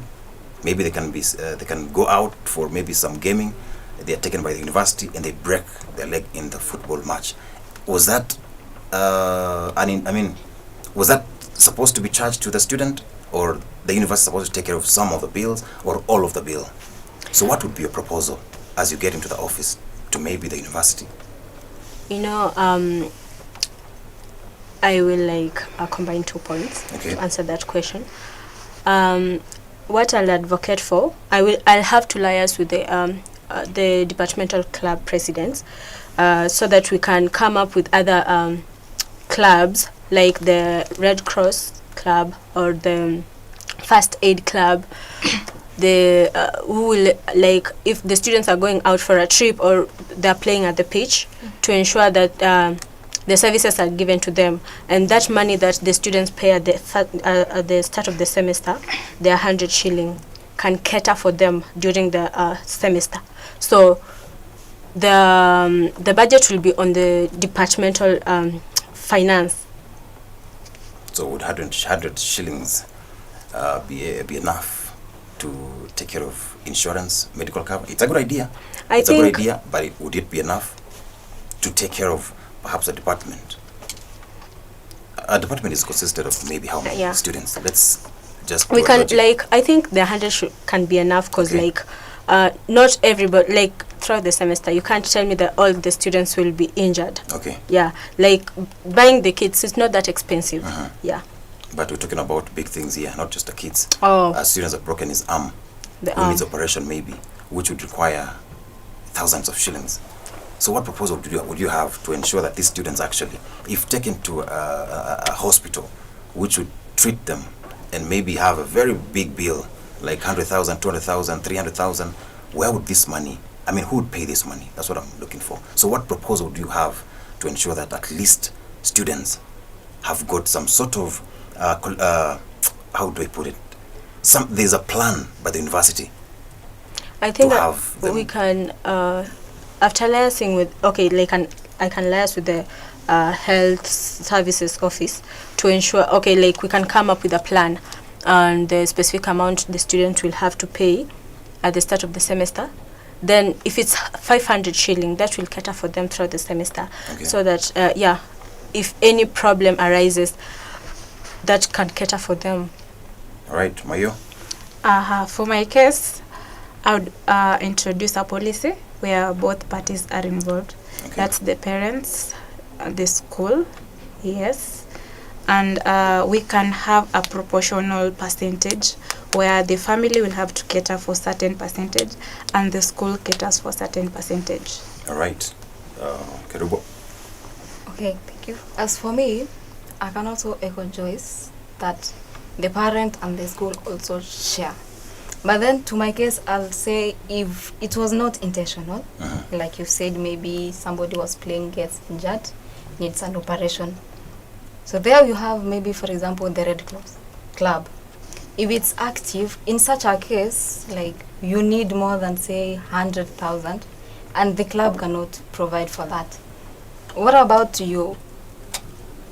Maybe they can go out for maybe some gaming. They are taken by the university and they break their leg in the football match. Was that was that supposed to be charged to the student, or the university supposed to take care of some of the bills or all of the bill? So what would be your proposal as you get into the office to maybe the university? You know, I will combine 2 points to answer that question. What I'll advocate for, I'll have to liaise with the departmental club presidents so that we can come up with other clubs like the Red Cross Club or the First Aid Club. The who will, like, if the students are going out for a trip or they're playing at the pitch, to ensure that the services are given to them, and that money that the students pay at the start of the semester, the 100 shilling, can cater for them during the semester. So the budget will be on the departmental finance. So would 100 shillings be enough to take care of insurance, medical cover? It's a good idea. It's a good idea, but would it be enough to take care of perhaps a department? A department is consisted of maybe how many students? Let's just we can I think the 100 can be enough, because not everybody, like throughout the semester, you can't tell me that all the students will be injured. Okay. Yeah, like buying the kits is not that expensive. Yeah. But we're talking about big things here, not just the kids. Students have broken his arm, who needs operation maybe, which would require thousands of shillings. So what proposal would you have to ensure that these students actually, if taken to a hospital, which would treat them and maybe have a very big bill, like 100,000, 200,000, 300,000, where would this money I mean, who would pay this money? That's what I'm looking for. So what proposal do you have to ensure that at least students have got some sort of, how do I put it? There's a plan by the university. I think to that have them. we can, after liaising with, I can liaise with the health services office to ensure, we can come up with a plan and the specific amount the student will have to pay at the start of the semester. Then if it's 500 shilling, that will cater for them throughout the semester. Okay. So that, if any problem arises, that can cater for them. All right, Mayo? For my case, I would introduce a policy where both parties are involved. Okay. That's the parents, the school, yes. And we can have a proportional percentage where the family will have to cater for certain percentage and the school caters for certain percentage. All right. Kerubo? Okay, thank you. As for me, I can also echo Joyce that the parent and the school also share. But then to my case, I'll say if it was not intentional, like you said, maybe somebody was playing, gets injured, needs an operation. So there you have maybe, for example, the Red Cross Club. If it's active, in such a case, like you need more than say 100,000 and the club cannot provide for that. What about you?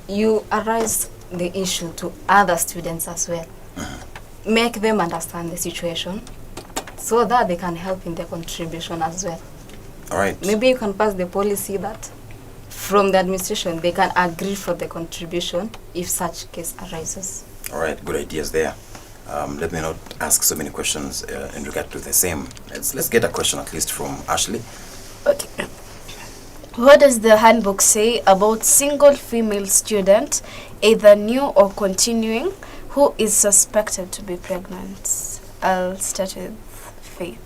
You arise the issue to other students as well. Make them understand the situation so that they can help in their contribution as well. All right. Maybe you can pass the policy that from the administration they can agree for the contribution if such case arises. All right, good ideas there. Let me not ask so many questions in regard to the same. Let's get a question at least from Ashley. Okay. What does the handbook say about single female student, either new or continuing, who is suspected to be pregnant? I'll start with Faith.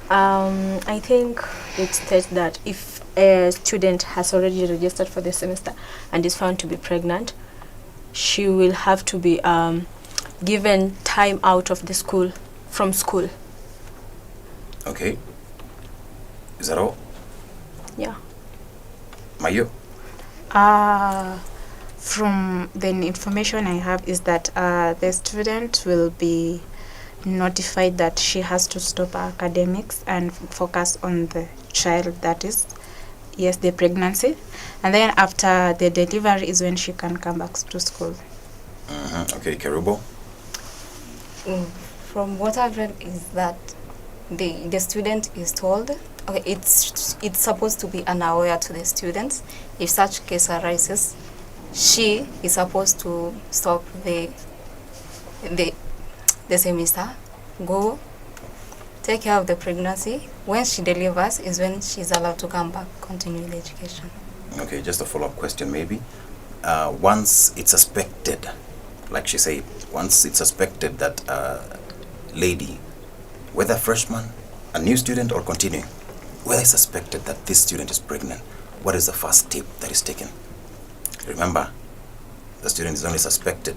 I think it states that if a student has already registered for the semester and is found to be pregnant, she will have to be given time out of the school, from school. Okay. Is that all? Yeah. Mayo? From the information I have is that the student will be notified that she has to stop her academics and focus on the child, that is, yes, the pregnancy. And then after the delivery is when she can come back to school. Okay, Kerubo? From what I've read is that the student is told, okay, it's supposed to be unaware to the students. If such case arises, she is supposed to stop the semester, go take care of the pregnancy. When she delivers is when she's allowed to come back, continue the education. Okay, just a follow-up question maybe. Once it's suspected, like she said, once it's suspected that lady, whether freshman, a new student or continuing, whether it's suspected that this student is pregnant, what is the first step that is taken? Remember, the student is only suspected,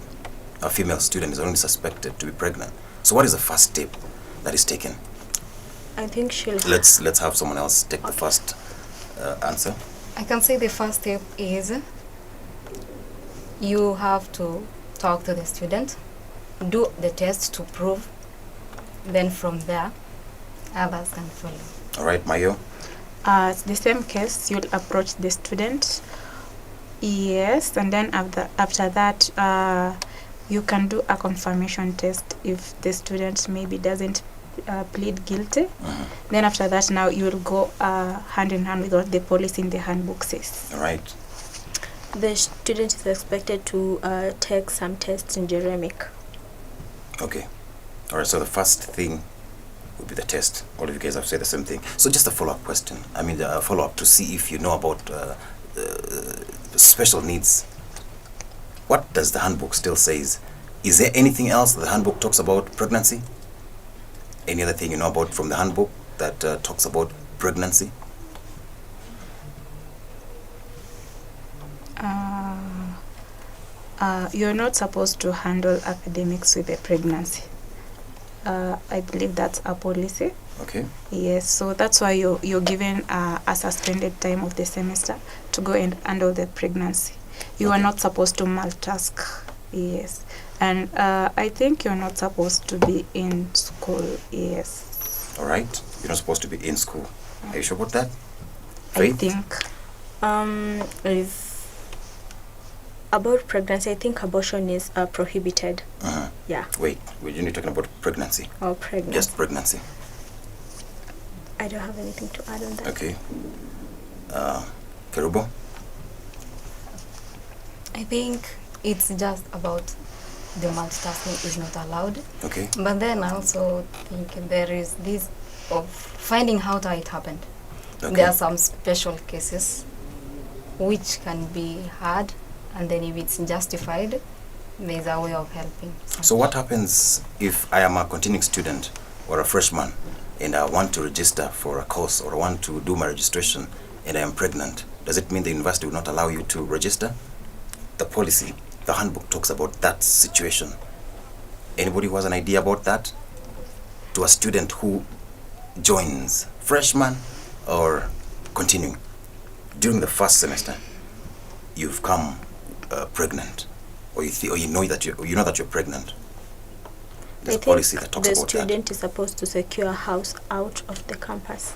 a female student is only suspected to be pregnant. So what is the first step that is taken? I think she'll... Let's have someone else take the first answer. I can say the first step is you have to talk to the student, do the test to prove, then from there, others can follow. All right, Mayo? It's the same case, you'll approach the student, yes, and then after that, you can do a confirmation test if the student maybe doesn't plead guilty. Then after that, now you will go hand in hand with what the policy in the handbook says. All right. The student is expected to take some tests in Jeremic. Okay. All right, so the first thing would be the test. All of you guys have said the same thing. So just a follow-up question. I mean, a follow-up to see if you know about special needs. What does the handbook still says? Is there anything else the handbook talks about pregnancy? Any other thing you know about from the handbook that talks about pregnancy? You're not supposed to handle academics with a pregnancy. I believe that's a policy. Okay. Yes, so that's why you're given a suspended time of the semester to go and handle the pregnancy. You are Okay. not supposed to multitask. Yes, and I think you're not supposed to be in school. Yes. All right. You're not supposed to be in school. Are you sure about that? I Faith? think. If about pregnancy, I think abortion is prohibited. Uh-huh. Yeah. Wait, you're only talking about pregnancy. Or pregnancy. Just pregnancy. I don't have anything to add on that. Okay. Kerubo? I think it's just about the multitasking is not allowed. Okay. But then I also think there is this of finding out how it happened. Okay. There are some special cases which can be hard, and then if it's justified, there's a way of helping. So what happens if I am a continuing student or a freshman and I want to register for a course or want to do my registration and I am pregnant? Does it mean the university will not allow you to register? The policy, the handbook talks about that situation. Anybody who has an idea about that? To a student who joins freshman or continuing during the first semester, you've come pregnant, or you know that you're pregnant. There's a policy that talks the about that. student is supposed to secure a house out of the campus.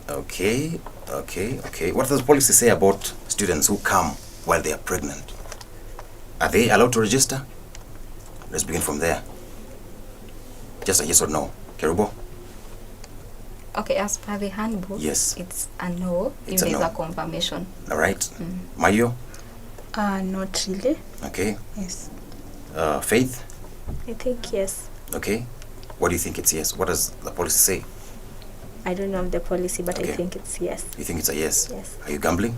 Okay. What does the policy say about students who come while they are pregnant? Are they allowed to register? Let's begin from there. Just a yes or no. Kerubo? Okay, as per the handbook, Yes. it's a no It's if a there's no. a confirmation. All right. Mayo? Not really. Okay. Yes. Faith? I think yes. Okay. What do you think it's yes? What does the policy say? I don't know the policy, but Okay. I think it's yes. You think it's a yes? Yes. Are you gambling?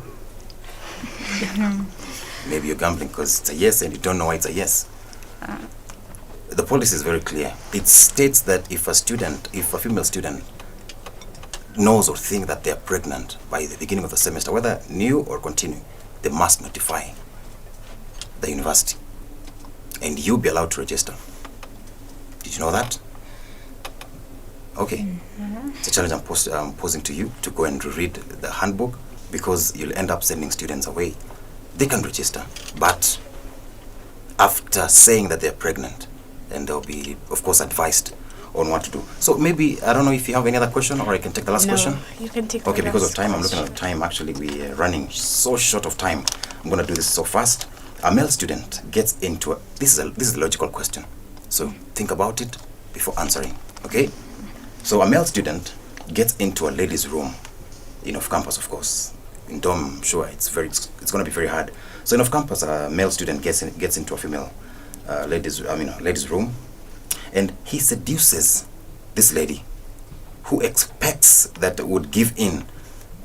Maybe you're gambling because it's a yes and you don't know why it's a yes. The policy is very clear. It states that if a female student knows or thinks that they are pregnant by the beginning of the semester, whether new or continuing, they must notify the university and you'll be allowed to register. Did you know that? Okay. It's a challenge I'm posing to you to go and read the handbook, because you'll end up sending students away. They can register, but after saying that they're pregnant, then they'll be, of course, advised on what to do. So maybe, I don't know if you have any other question, or I can take the last question. You can take the Okay, because of last time, I'm looking at the time. Actually, we are running so short of time. I'm going to do this so fast. A male student gets into this is a logical question. So think about it before answering. Okay? So a male student gets into a ladies' room in off-campus, of course. In dorm, I'm sure it's going to be very hard. So in off-campus, a male student gets into a female ladies room, and he seduces this lady, who expects that would give in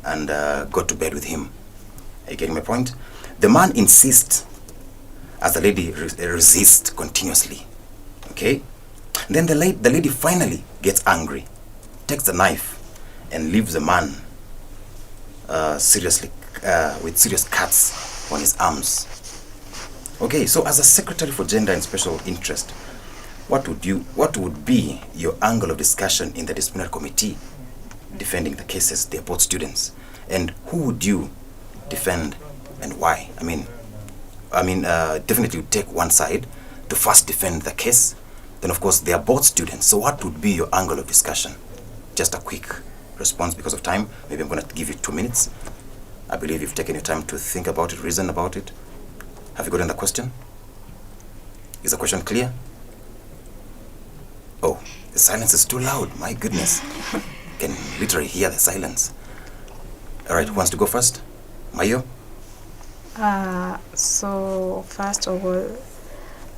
and go to bed with him. Are you getting my point? The man insists, as the lady resists continuously. Okay? Then the lady finally gets angry, takes the knife, and leaves the man with serious cuts on his arms. Okay, so as a secretary for gender and special interest, what would be your angle of discussion in the disciplinary committee defending the cases, the both students, and who would you defend and why? I mean, definitely you take one side to first defend the case. Then of course they are both students. So what would be your angle of discussion? Just a quick response because of time. Maybe I'm going to give you 2 minutes. I believe you've taken your time to think about it, reason about it. Have you gotten the question? Is the question clear? Oh, the silence is too loud. My goodness. You can literally hear the silence. All right, who wants to go first? Mayo? So first of all,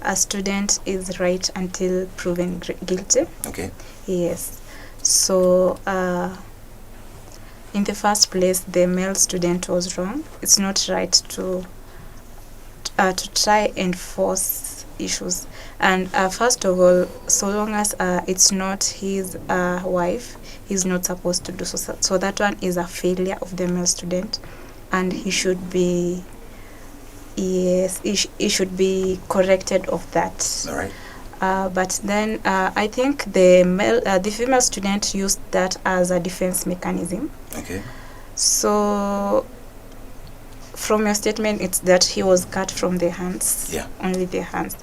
a student is right until proven guilty. Okay. Yes. So in the first place, the male student was wrong. It's not right to try and force issues. And first of all, so long as it's not his wife, he's not supposed to do so. So that one is a failure of the male student, and he should be, yes, he should be corrected of that. All right. But then I think the female student used that as a defense mechanism. Okay. So from your statement, it's that he was cut from the hands. Yeah. Only the hands.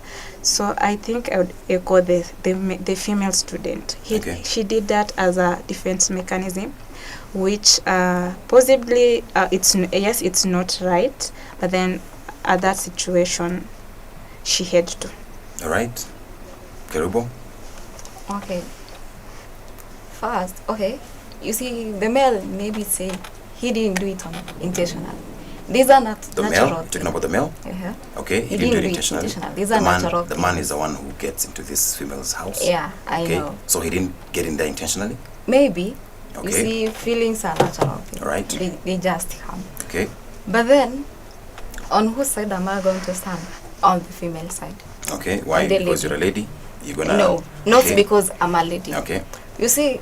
So I think I would echo the female student. She did that as a defense mechanism, which possibly it's not right, but then at that situation she had to. All right. Kerubo? Okay. First, okay. You see, the male maybe say he didn't do it intentionally. These are not The natural. male? Talking about the male? Uh-huh. Okay, he didn't do it intentionally. These are natural. The man is the one who gets into this female's house. Yeah, I know. So he didn't get in there intentionally? Maybe. Okay. You see, feelings are natural things. All right. They just come. Okay. But then, on whose side am I going to stand? On the female side. Okay, why? The Because lady. you're a lady? You're gonna... No, not Okay. because I'm a lady. Okay. You see,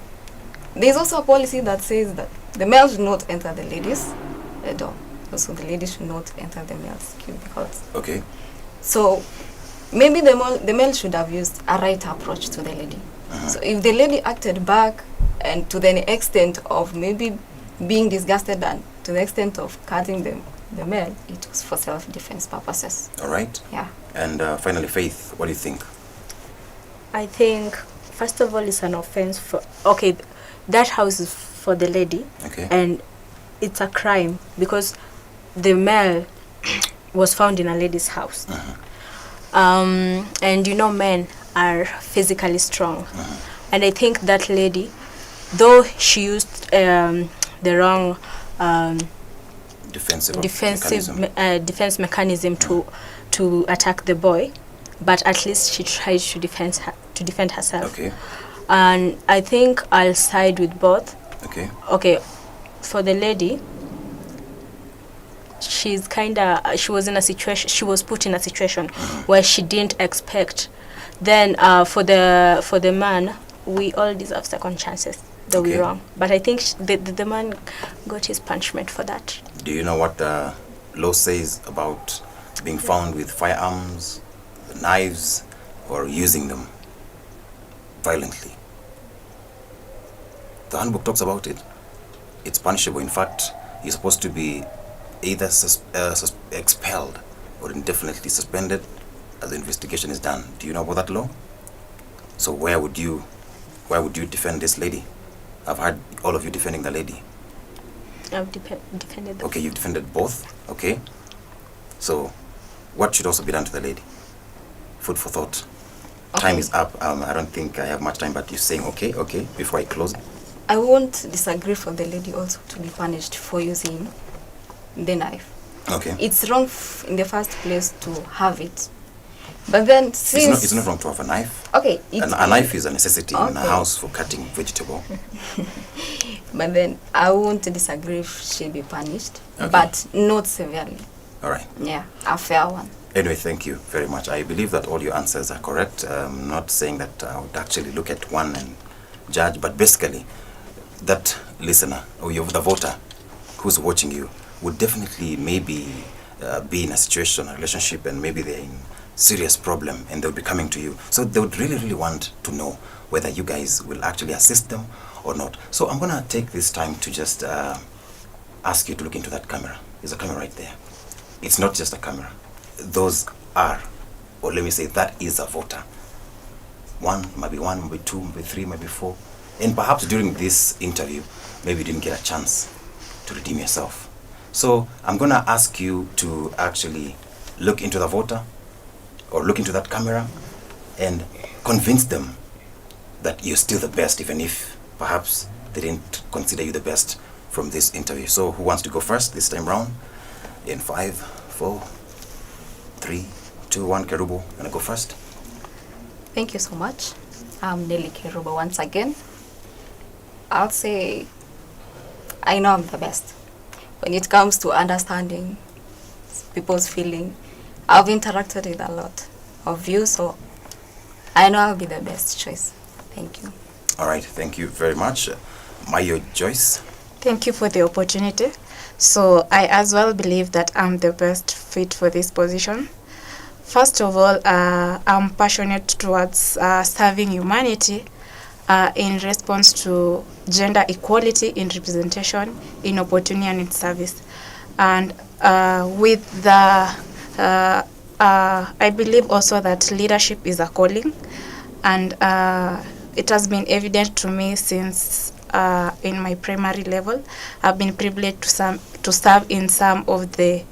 there's also a policy that says that the male should not enter the ladies' door. Also, the ladies should not enter the male's cubicles. Okay. So, maybe the male should have used a right approach to the lady. So, if the lady acted back and to the extent of maybe being disgusted and to the extent of cutting the male, it was for self-defense purposes. All right. Yeah. And finally, Faith, what do you think? I think, first of all, it's an offense for... Okay, that house is for the lady. Okay. And it's a crime because the male was found in a lady's house. And you know, men are physically strong. And I think that lady, though she used the wrong defense mechanism to attack the boy, but at least she tried to defend herself. Okay. And I think I'll side with both. Okay. Okay, for the lady, she was put in a situation where she didn't expect. Then for the man, we all deserve second chances, though we're wrong. But I think the man got his punishment for that. Do you know what the law says about being found with firearms, knives, or using them violently? The handbook talks about it. It's punishable. In fact, you're supposed to be either expelled or indefinitely suspended as the investigation is done. Do you know about that law? So why would you defend this lady? I've heard all of you defending the lady. I've defended them. Okay, you've defended both. Okay. So what should also be done to the lady? Food for thought. Okay. Time is up. I don't think I have much time, but you're saying okay, before I close. I won't disagree for the lady also to be punished for using the knife. Okay. It's wrong in the first place to have it. But then since... It's not wrong to have a knife. Okay. A knife is a necessity in a Okay. house for cutting vegetable. But then I won't disagree if she'll be punished. Okay. But not severely. All right. Yeah, a fair one. Anyway, thank you very much. I believe that all your answers are correct. I'm not saying that I would actually look at one and judge, but basically that listener or the voter who's watching you would definitely maybe be in a situation, a relationship, and maybe they're in serious problem and they'll be coming to you. So they would really, really want to know whether you guys will actually assist them or not. So I'm going to take this time to just ask you to look into that camera. There's a camera right there. It's not just a camera. Those are, or let me say, that is a voter. One, maybe two, maybe three, maybe four. And perhaps during this interview, maybe you didn't get a chance to redeem yourself. So I'm going to ask you to actually look into the voter or look into that camera and convince them that you're still the best, even if perhaps they didn't consider you the best from this interview. So who wants to go first this time round? In 5, 4, 3, 2, 1. Kerubo, gonna go first. Thank you so much. I'm Nelly Kerubo once again. I'll say I know I'm the best when it comes to understanding people's feeling. I've interacted with a lot of you, so I know I'll be the best choice. Thank you. All right, thank you very much. Mayo Joyce. Thank you for the opportunity. So I as well believe that I'm the best fit for this position. First of all, I'm passionate towards serving humanity in response to gender equality in representation, in opportunity and in service. And with the, I believe also that leadership is a calling, and it has been evident to me since in my primary level. I've been privileged to serve in some of the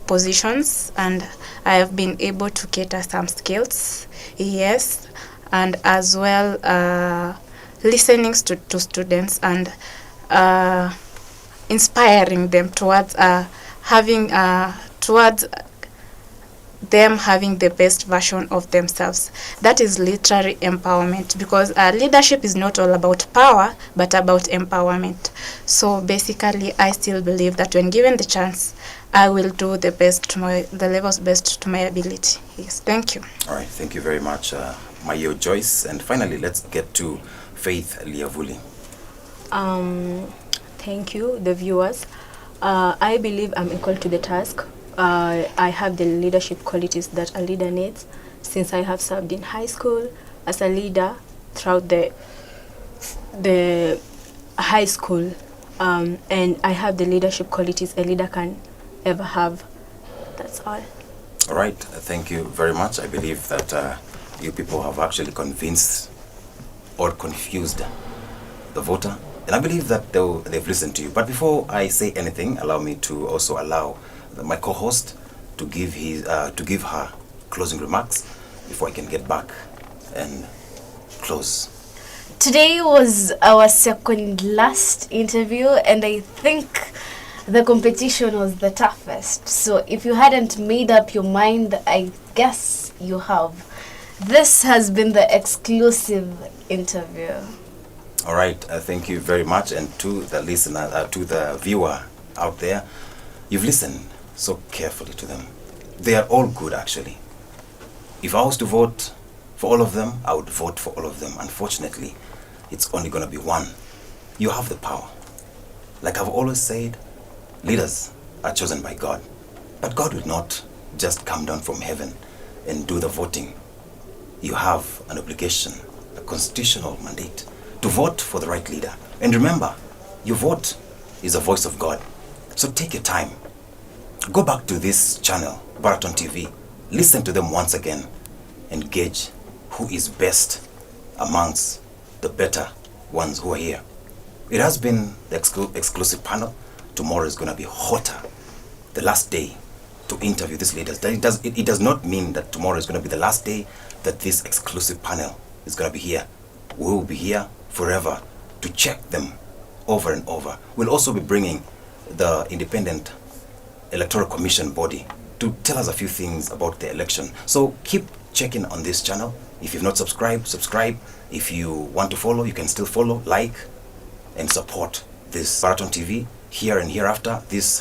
positions, and I have been able to cater some skills, yes, and as well listening to students and inspiring them towards towards them having the best version of themselves. That is literary empowerment, because leadership is not all about power but about empowerment. So basically I still believe that when given the chance, I will do the level's best to my ability. Yes, thank you. All right, thank you very much, Mayo Joyce. And finally, let's get to Faith Liavuli. Thank you, the viewers. I believe I'm equal to the task. I have the leadership qualities that a leader needs, since I have served in high school as a leader throughout the high school, and I have the leadership qualities a leader can ever have. That's all. All right, thank you very much. I believe that you people have actually convinced or confused the voter, and I believe that they've listened to you. But before I say anything, allow me to also allow my co-host to give her closing remarks before I can get back and close. Today was our second last interview, and I think the competition was the toughest. So if you hadn't made up your mind, I guess you have. This has been the exclusive interview. All right, thank you very much. And to the listener, to the viewer out there, you've listened so carefully to them. They are all good, actually. If I was to vote for all of them, I would vote for all of them. Unfortunately, it's only going to be one. You have the power. Like I've always said, leaders are chosen by God. But God will not just come down from heaven and do the voting. You have an obligation, a constitutional mandate, to vote for the right leader. And remember, your vote is the voice of God. So take your time. Go back to this channel, Baraton TV. Listen to them once again and gauge who is best amongst the better ones who are here. It has been the exclusive panel. Tomorrow is going to be hotter. The last day to interview these leaders. It does not mean that tomorrow is going to be the last day that this exclusive panel is going to be here. We will be here forever to check them over and over. We'll also be bringing the Independent Electoral Commission body to tell us a few things about the election. So keep checking on this channel. If you've not subscribed, subscribe. If you want to follow, you can still follow, like, and support this Baraton TV here and hereafter. This